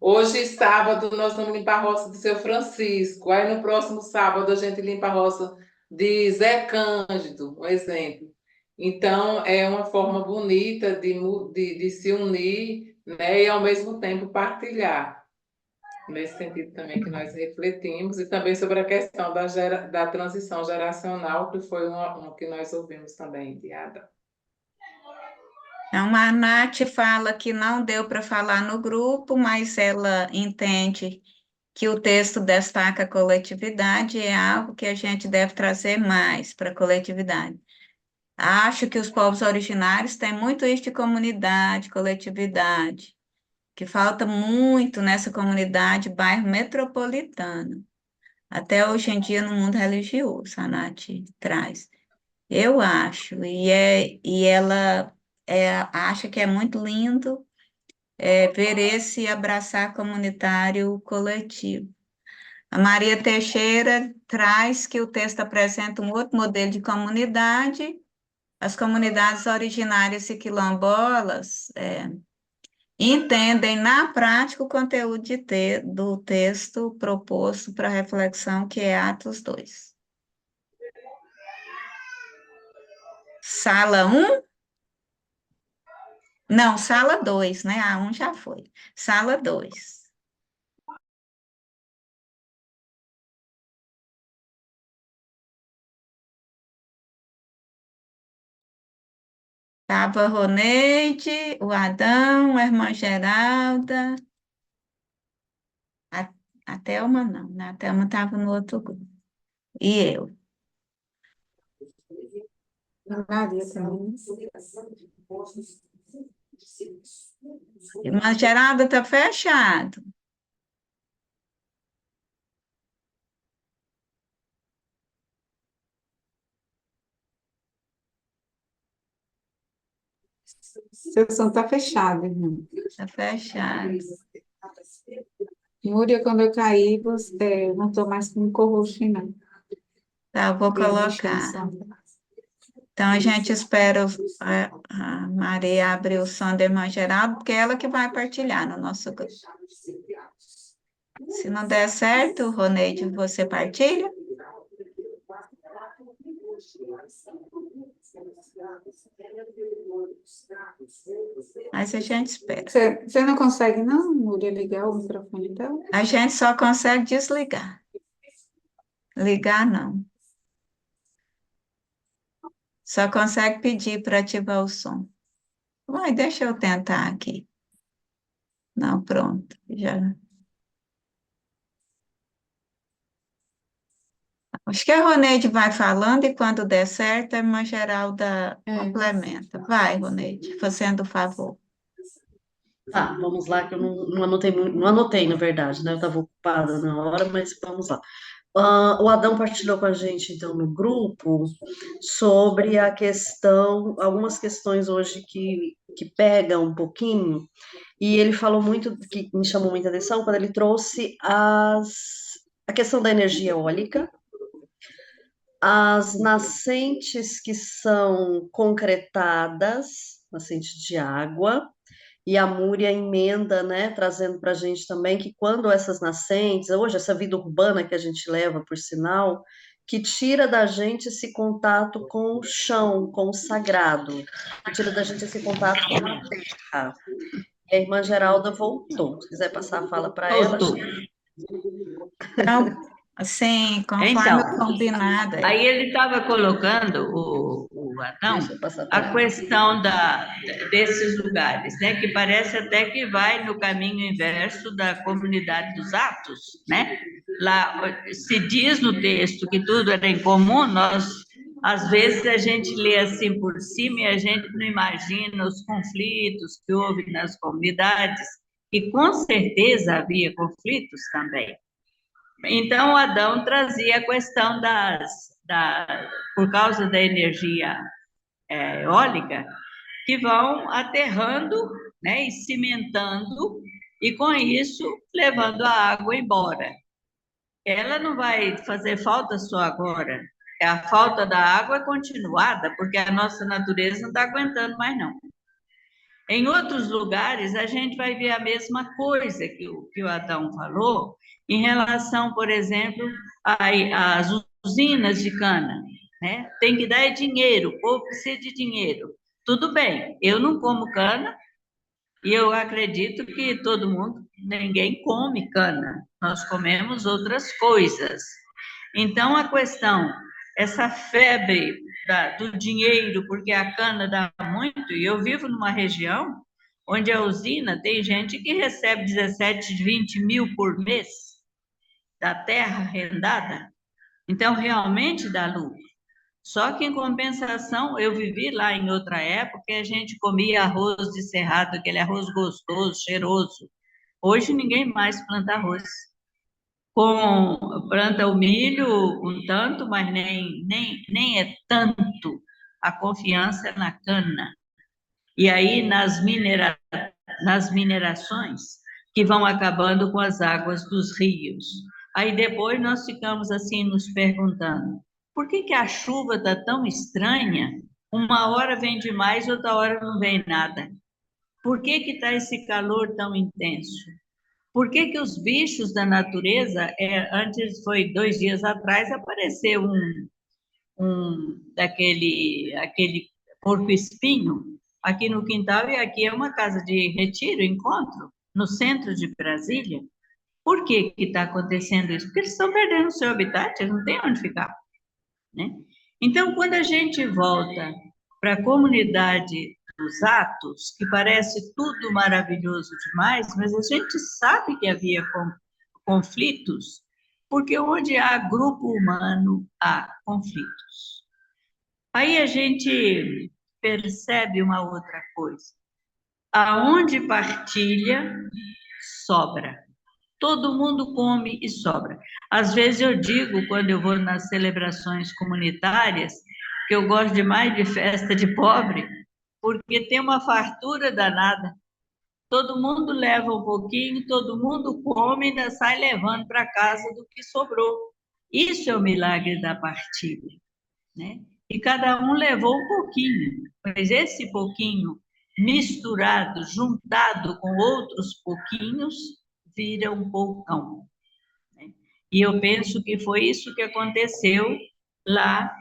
Hoje, sábado, nós vamos limpar a roça de Seu Francisco, aí no próximo sábado a gente limpa a roça de Zé Cândido, um exemplo. Então, é uma forma bonita de se unir, né, e, ao mesmo tempo, partilhar. Nesse sentido também que nós refletimos, e também sobre a questão da transição geracional, que foi uma que nós ouvimos também, de Ada. Então, a Nath fala que não deu para falar no grupo, mas ela entende que o texto destaca a coletividade, é algo que a gente deve trazer mais para a coletividade. Acho que os povos originários têm muito isso de comunidade, coletividade, que falta muito nessa comunidade, bairro metropolitano. Até hoje em dia, no mundo religioso, a Nath traz. Eu acho, e ela acha que é muito lindo ver esse abraçar comunitário coletivo. A Maria Teixeira traz que o texto apresenta um outro modelo de comunidade. As comunidades originárias e quilombolas entendem na prática o conteúdo do texto proposto para reflexão, que é Atos 2. Sala 1? Não, sala 2, né? A 1 já foi. Sala 2. Estava a Roneide, o Adão, a irmã Geralda. A Thelma não, né? A Thelma estava no outro grupo. E eu. Maria também. Irmã Geralda está fechado. Seu som está fechado, irmão. Está fechado. Múria, quando eu caí, você não estou mais com co-host, não. Tá, eu vou Deixa o colocar. som. Então, a gente espera a Maria abrir o som da irmã Geralda, porque é ela que vai partilhar no nosso grupo. Se não der certo, Roneide, você partilha? Mas a gente espera. Você não consegue, não, Múria, ligar o microfone dela? A gente só consegue desligar. Ligar, não. Só consegue pedir para ativar o som. Vai, deixa eu tentar aqui. Não, pronto, já. Acho que a Roneide vai falando e quando der certo, a irmã Geralda complementa. Vai, Roneide, fazendo o favor. Tá, vamos lá, que eu não anotei, não anotei, na verdade, né? Eu estava ocupada na hora, mas vamos lá. O Adão partilhou com a gente, então, no grupo, sobre a questão, algumas questões hoje que pegam um pouquinho, e ele falou muito, que me chamou muita atenção, quando ele trouxe a questão da energia eólica, as nascentes que são concretadas, nascentes de água, e a Múria emenda, né, trazendo para a gente também que quando essas nascentes, hoje essa vida urbana que a gente leva, por sinal, que tira da gente esse contato com o chão, com o sagrado, que tira da gente esse contato com a terra. E a irmã Geralda voltou. Se quiser passar a fala para ela. Voltou. Então, assim, conforme Então, o combinado. aí ele estava colocando, o Adão, Deixa eu passar pra a ela. questão desses lugares, né? Que parece até que vai no caminho inverso da comunidade dos Atos, né? Lá se diz no texto que tudo era em comum, às vezes a gente lê assim por cima e a gente não imagina os conflitos que houve nas comunidades, e com certeza havia conflitos também. Então, o Adão trazia a questão por causa da energia eólica, que vão aterrando, né, e cimentando, e com isso levando a água embora. Ela não vai fazer falta só agora, a falta da água é continuada, porque a nossa natureza não está aguentando mais, não. Em outros lugares, a gente vai ver a mesma coisa que o Adão falou, em relação, por exemplo, às usinas de cana, né? Tem que dar dinheiro, o povo precisa de dinheiro. Tudo bem, eu não como cana, e eu acredito que todo mundo, ninguém come cana, nós comemos outras coisas. Então, a questão, essa febre do dinheiro, porque a cana dá muito, e eu vivo numa região onde a usina tem gente que recebe 17, 20 mil por mês da terra arrendada, então realmente dá lucro. Só que, em compensação, eu vivi lá em outra época e a gente comia arroz de cerrado, aquele arroz gostoso, cheiroso. Hoje ninguém mais planta arroz. Planta o milho um tanto, mas nem é tanto a confiança na cana. E aí, nas minerações, que vão acabando com as águas dos rios. Aí depois nós ficamos assim nos perguntando, por que a chuva está tão estranha? Uma hora vem demais, outra hora não vem nada. Por que está esse calor tão intenso? Por que os bichos da natureza, antes foi 2 dias atrás, apareceu aquele porco-espinho aqui no quintal, e aqui é uma casa de retiro, encontro, no centro de Brasília. Por que está acontecendo isso? Porque eles estão perdendo o seu habitat, eles não têm onde ficar, né? Então, quando a gente volta para a comunidade dos Atos, que parece tudo maravilhoso demais, mas a gente sabe que havia conflitos, porque onde há grupo humano, há conflitos. Aí a gente percebe uma outra coisa. Aonde partilha, sobra. Todo mundo come e sobra. Às vezes eu digo, quando eu vou nas celebrações comunitárias, que eu gosto demais de festa de pobre, porque tem uma fartura danada. Todo mundo leva um pouquinho, todo mundo come e ainda sai levando para casa do que sobrou. Isso é o milagre da partilha, né? E cada um levou um pouquinho, mas esse pouquinho misturado, juntado com outros pouquinhos, vira um pulcão, né? E eu penso que foi isso que aconteceu lá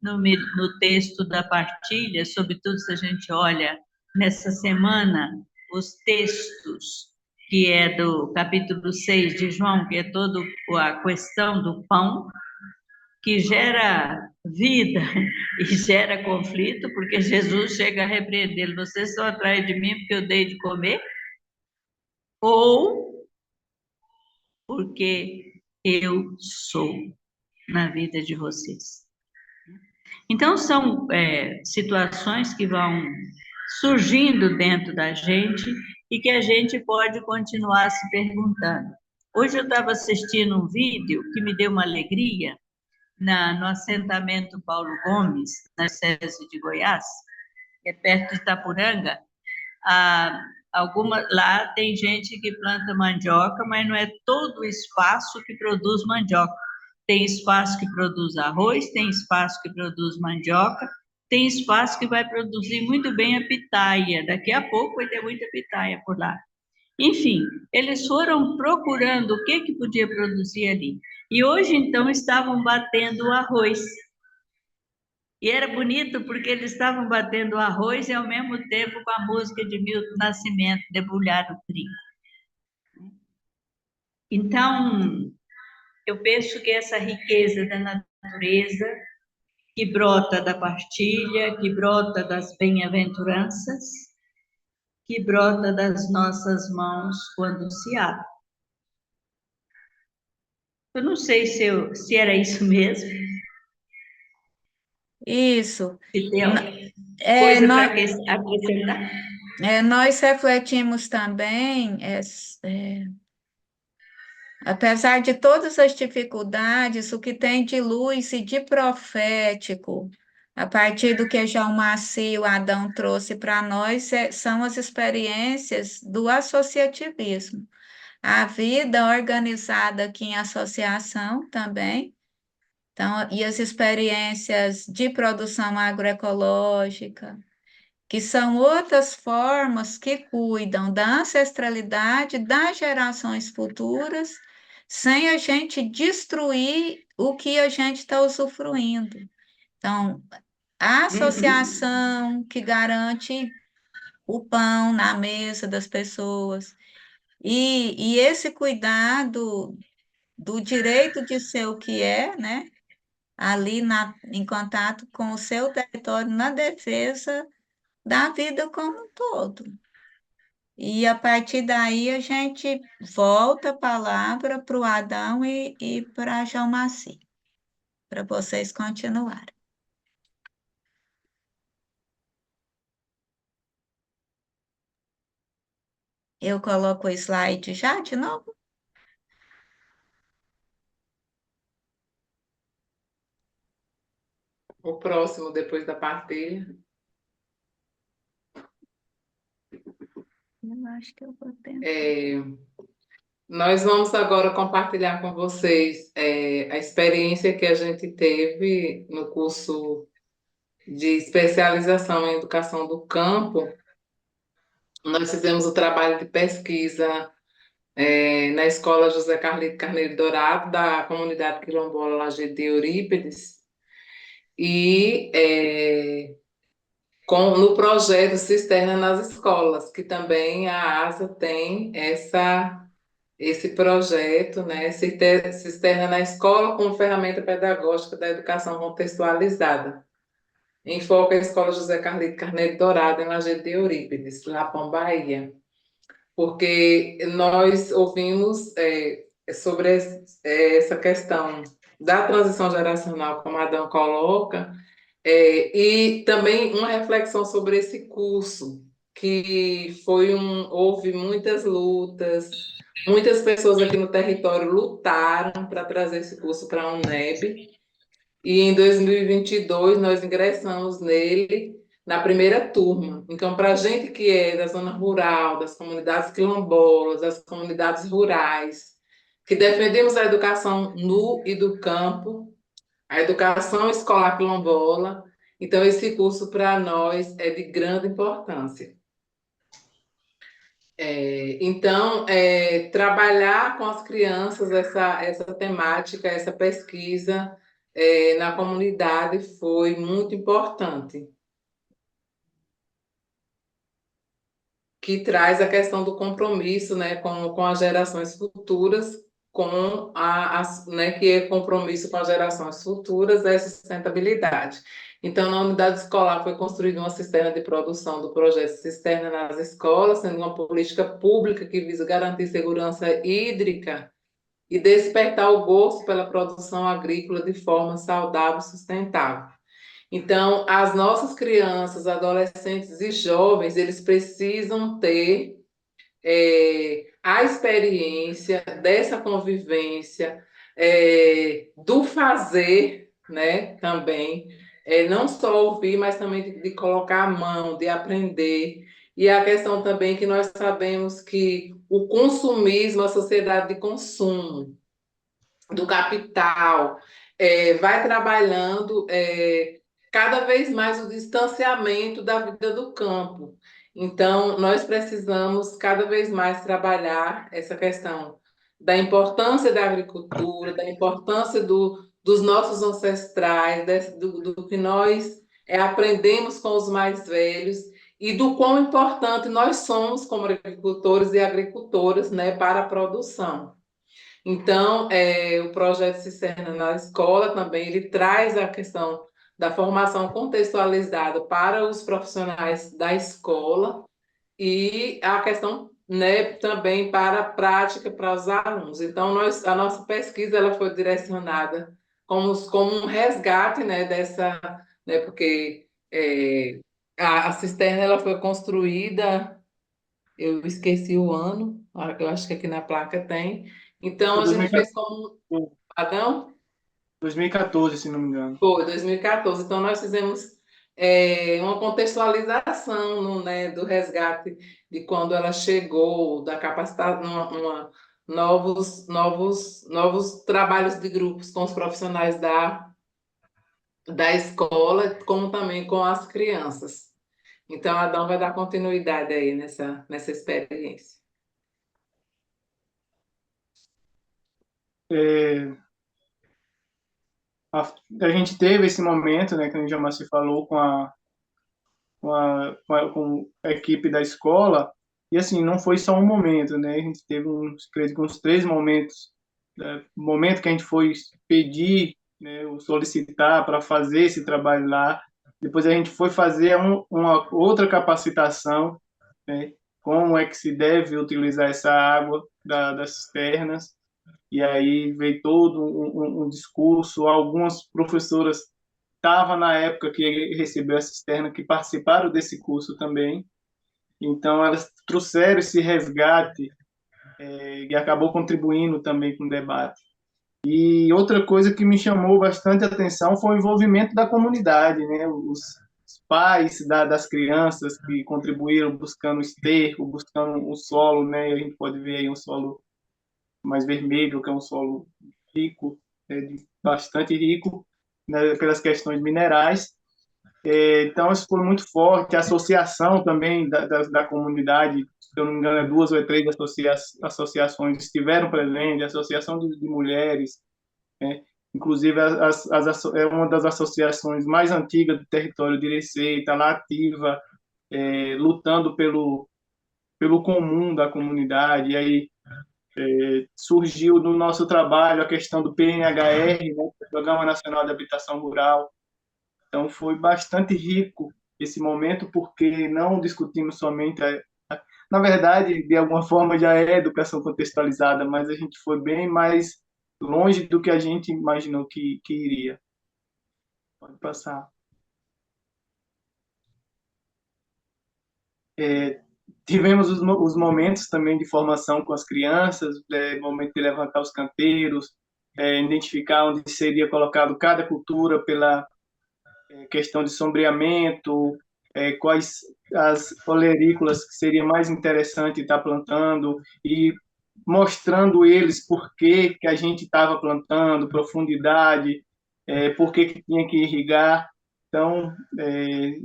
no texto da partilha, sobretudo se a gente olha nessa semana os textos, que é do capítulo 6 de João, que é toda a questão do pão, que gera vida e gera conflito, porque Jesus chega a repreendê-lo. Vocês estão atrás de mim porque eu dei de comer? Ou porque eu sou na vida de vocês? Então, são situações que vão surgindo dentro da gente e que a gente pode continuar se perguntando. Hoje eu estava assistindo um vídeo que me deu uma alegria no assentamento Paulo Gomes, na Sede de Goiás, que é perto de Itapuranga. Lá tem gente que planta mandioca, mas não é todo o espaço que produz mandioca. Tem espaço que produz arroz, tem espaço que produz mandioca, tem espaço que vai produzir muito bem a pitaia. Daqui a pouco vai ter muita pitaia por lá. Enfim, eles foram procurando o que podia produzir ali. E hoje, então, estavam batendo o arroz. E era bonito porque eles estavam batendo o arroz e, ao mesmo tempo, com a música de Milton Nascimento, Debulhar o Trigo. Então, eu penso que essa riqueza da natureza, que brota da partilha, que brota das bem-aventuranças, que brota das nossas mãos quando se abre. Eu não sei se era isso mesmo. Isso. Se tem É, coisa para acrescentar. nós refletimos também, apesar de todas as dificuldades, o que tem de luz e de profético, a partir do que João Maci e o Adão trouxe para nós, são as experiências do associativismo. A vida organizada aqui em associação também, então, e as experiências de produção agroecológica, que são outras formas que cuidam da ancestralidade das gerações futuras, sem a gente destruir o que a gente está usufruindo. Então, a associação que garante o pão na mesa das pessoas, e esse cuidado do direito de ser o que é, né? Ali em contato com o seu território, na defesa da vida como um todo. E a partir daí a gente volta a palavra para o Adão e para João Maci, para vocês continuarem. Eu coloco o slide já de novo? O próximo, depois da partilha. Eu acho que eu vou tentar. Nós vamos agora compartilhar com vocês a experiência que a gente teve no curso de especialização em educação do campo. Nós fizemos o trabalho de pesquisa na Escola José Carlito Carneiro Dourado, da comunidade quilombola Lajeado de Eurípides, e no projeto Cisterna nas Escolas, que também a ASA tem esse projeto, né, Cisterna na Escola como ferramenta pedagógica da educação contextualizada. Enfoca a Escola José Carlito Carneiro Dourado, em Lajeado de Eurípides, Lapão, Bahia. Porque nós ouvimos sobre essa questão da transição geracional, como a Adão coloca, e também uma reflexão sobre esse curso, que houve muitas lutas, muitas pessoas aqui no território lutaram para trazer esse curso para a UNEB, e em 2022 nós ingressamos nele na primeira turma. Então, para a gente que é da zona rural, das comunidades quilombolas, das comunidades rurais, que defendemos a educação no e do campo, a educação escolar quilombola, então esse curso para nós é de grande importância. Então, trabalhar com as crianças essa temática, essa pesquisa na comunidade foi muito importante, que traz a questão do compromisso, né, com as gerações futuras, com né, que é compromisso com as gerações futuras, essa sustentabilidade. Então, na unidade escolar foi construída uma cisterna de produção do projeto Cisterna nas Escolas, sendo uma política pública que visa garantir segurança hídrica e despertar o gosto pela produção agrícola de forma saudável e sustentável. Então, as nossas crianças, adolescentes e jovens, eles precisam ter a experiência dessa convivência, do fazer, né, também, não só ouvir, mas também de colocar a mão, de aprender. E a questão também que nós sabemos que o consumismo, a sociedade de consumo, do capital, vai trabalhando cada vez mais o distanciamento da vida do campo. Então, nós precisamos cada vez mais trabalhar essa questão da importância da agricultura, da importância dos nossos ancestrais, do que nós aprendemos com os mais velhos e do quão importante nós somos como agricultores e agricultoras, né, para a produção. Então, o projeto Cisterna na Escola também, ele traz a questão da formação contextualizada para os profissionais da escola e a questão, né, também para a prática para os alunos. Então, a nossa pesquisa ela foi direcionada como um resgate, né, dessa, né, porque a cisterna ela foi construída, eu esqueci o ano, eu acho que aqui na placa tem. Então, Foi a gente fez como. 2014, Adão? 2014, se não me engano. Foi, 2014. Então, nós fizemos uma contextualização né, do resgate de quando ela chegou, da capacitação, novos trabalhos de grupos com os profissionais da escola, como também com as crianças. Então, Adão vai dar continuidade aí nessa experiência. A gente teve esse momento, né, que a gente já se falou com a equipe da escola, e assim, não foi só um momento, né, a gente teve creio que uns 3 momentos, né, o momento que a gente foi pedir, né, solicitar para fazer esse trabalho lá, depois a gente foi fazer uma outra capacitação, né, como é que se deve utilizar essa água das cisternas, e aí veio todo um discurso, algumas professoras estavam na época que recebeu a cisterna, que participaram desse curso também, então elas trouxeram esse resgate e acabou contribuindo também com o debate. E outra coisa que me chamou bastante atenção foi o envolvimento da comunidade, né? Os pais das crianças que contribuíram buscando esterco, buscando um solo, né? A gente pode ver aí um solo mais vermelho, que é um solo rico, bastante rico, né, pelas questões minerais. Então, isso foi muito forte. A associação também da comunidade, se eu não me engano, 2 ou 3 associações estiveram presentes, a Associação de Mulheres, né? Inclusive, é uma das associações mais antigas do território de Irecê, está lá ativa, lutando pelo comum da comunidade. E aí, surgiu no nosso trabalho a questão do PNHR, né, Programa Nacional de Habitação Rural. Então, foi bastante rico esse momento, porque não discutimos somente na verdade, de alguma forma já é educação contextualizada, mas a gente foi bem mais longe do que a gente imaginou que iria. Pode passar. Tivemos os momentos também de formação com as crianças, momento de levantar os canteiros, identificar onde seria colocado cada cultura pela questão de sombreamento, quais as olerícolas que seria mais interessante estar plantando e mostrando eles por que a gente estava plantando, profundidade, por que tinha que irrigar. Então,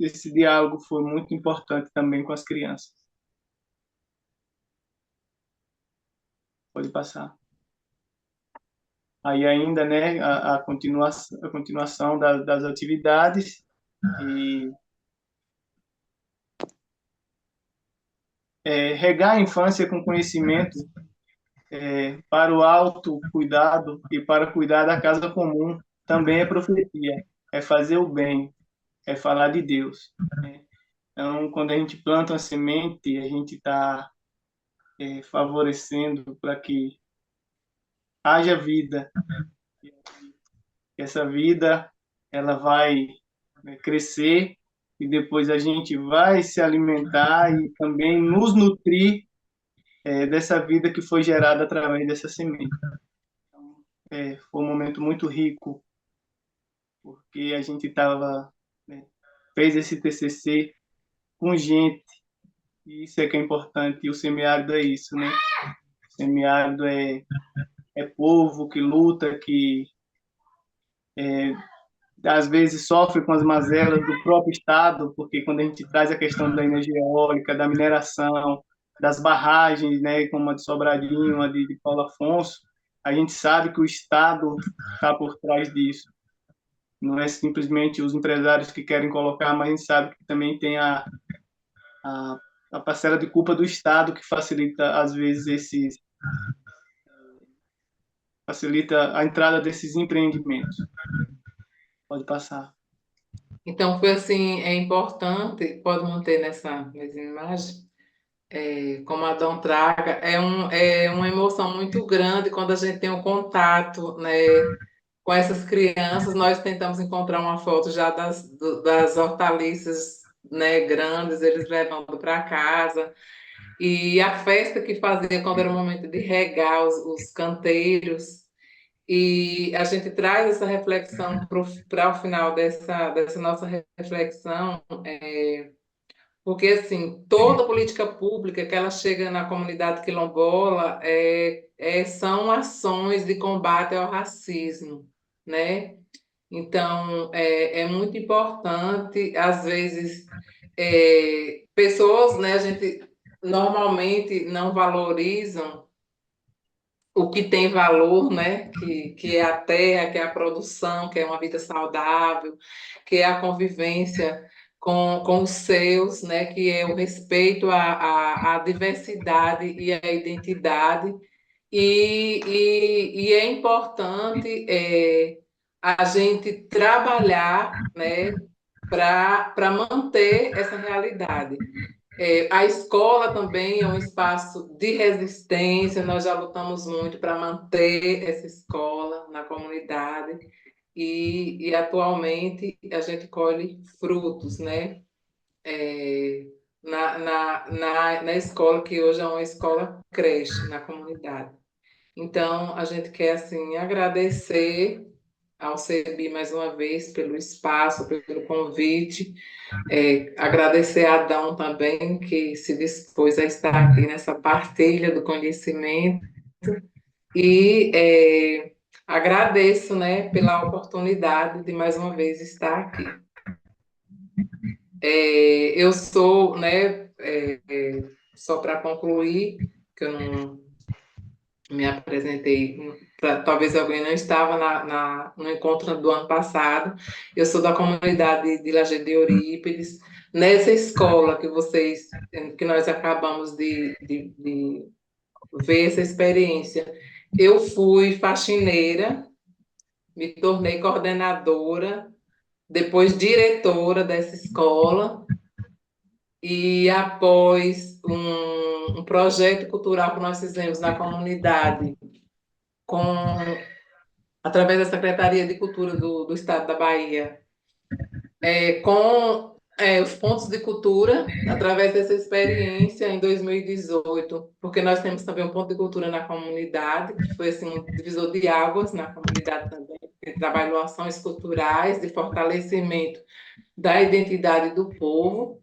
esse diálogo foi muito importante também com as crianças. Pode passar. Aí ainda, né, a continuação das atividades e regar a infância com conhecimento para o autocuidado e para cuidar da casa comum também é profecia, é fazer o bem, é falar de Deus, né? Então, quando a gente planta uma semente, a gente está favorecendo para que haja vida. Essa vida ela vai, né, crescer e depois a gente vai se alimentar e também nos nutrir dessa vida que foi gerada através dessa semente. Então, foi um momento muito rico, porque a gente estava, né, fez esse TCC com gente, e isso é que é importante, e o semiárido é isso, né? O semiárido é povo que luta, que às vezes sofre com as mazelas do próprio Estado, porque quando a gente traz a questão da energia eólica, da mineração, das barragens, né, como a de Sobradinho, a de Paulo Afonso, a gente sabe que o Estado está por trás disso. Não é simplesmente os empresários que querem colocar, mas a gente sabe que também tem a parcela de culpa do Estado que facilita, às vezes, facilita a entrada desses empreendimentos. Pode passar. Então, foi assim, é importante, pode manter nessa mesma imagem, como Adão traga, é uma emoção muito grande quando a gente tem um contato, né, com essas crianças. Nós tentamos encontrar uma foto já das hortaliças, né, grandes, eles levando para casa, e a festa que fazia quando era o momento de regar os canteiros. E a gente traz essa reflexão para o final dessa nossa reflexão, porque, assim, toda política pública que ela chega na comunidade quilombola são ações de combate ao racismo, né? Então, é muito importante, às vezes, pessoas, né, a gente normalmente não valorizam o que tem valor, né? Que é a terra, que é a produção, que é uma vida saudável, que é a convivência com os seus, né? Que é o respeito à diversidade e à identidade. E é importante a gente trabalhar, né? Para manter essa realidade. A escola também é um espaço de resistência, nós já lutamos muito para manter essa escola na comunidade e atualmente a gente colhe frutos, né? Na escola, que hoje é uma escola creche na comunidade. Então, a gente quer, assim, agradecer ao CEBI mais uma vez pelo espaço, pelo convite. Agradecer a Adão também, que se dispôs a estar aqui nessa partilha do conhecimento, e agradeço, né, pela oportunidade de mais uma vez estar aqui. Eu sou, né, só para concluir, que eu não me apresentei, talvez alguém não estava no encontro do ano passado. Eu sou da comunidade de Lajeado de Eurípides. Nessa escola que nós acabamos de ver essa experiência, eu fui faxineira, me tornei coordenadora, depois diretora dessa escola, e após um projeto cultural que nós fizemos na comunidade, através da Secretaria de Cultura do Estado da Bahia, com os pontos de cultura, através dessa experiência em 2018, porque nós temos também um ponto de cultura na comunidade, que foi assim, um divisor de águas na comunidade também, que trabalhou ações culturais de fortalecimento da identidade do povo.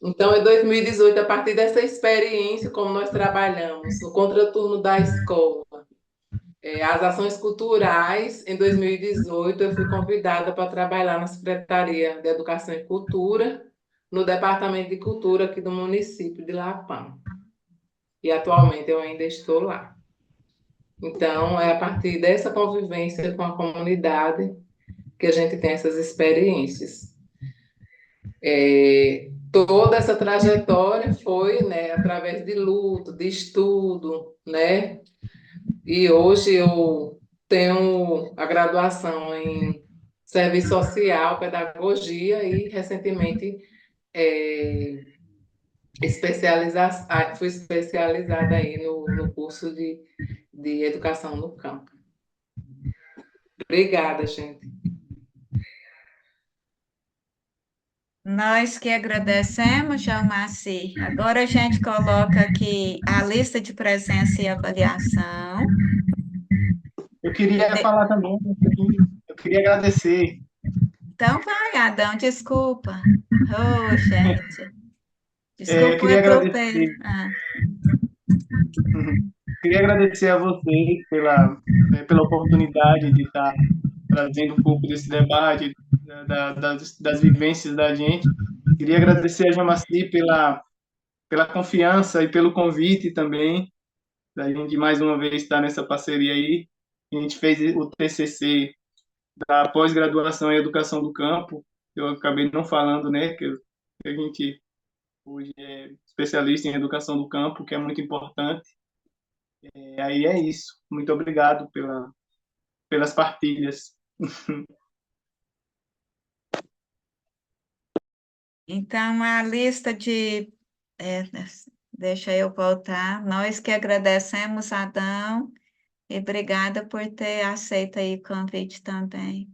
Então, em 2018, a partir dessa experiência, como nós trabalhamos no contraturno da escola, as ações culturais, em 2018, eu fui convidada para trabalhar na Secretaria de Educação e Cultura, no Departamento de Cultura aqui do município de Lapão. E atualmente eu ainda estou lá. Então, é a partir dessa convivência com a comunidade que a gente tem essas experiências. Toda essa trajetória foi, né, através de luta, de estudo, né? E hoje eu tenho a graduação em Serviço Social, Pedagogia e, recentemente, é, fui especializada aí no curso de Educação no Campo. Obrigada, gente. Nós que agradecemos, João Maci. Agora a gente coloca aqui a lista de presença e avaliação. Eu queria falar também, eu queria agradecer. Então vai, Adão, desculpa. Oh, gente. Eu Desculpa o queria atropelo. agradecer. Queria agradecer a vocês pela oportunidade de estar trazendo um pouco desse debate, das vivências da gente. Queria agradecer a Jamaci pela confiança e pelo convite também, da gente mais uma vez estar nessa parceria aí. A gente fez o TCC da pós-graduação em Educação do Campo. Eu acabei não falando, né, que a gente hoje é especialista em Educação do Campo, que é muito importante. Aí é isso. Muito obrigado pelas partilhas. Então, a lista de. Deixa eu voltar. Nós que agradecemos, Adão, e obrigada por ter aceito aí o convite também.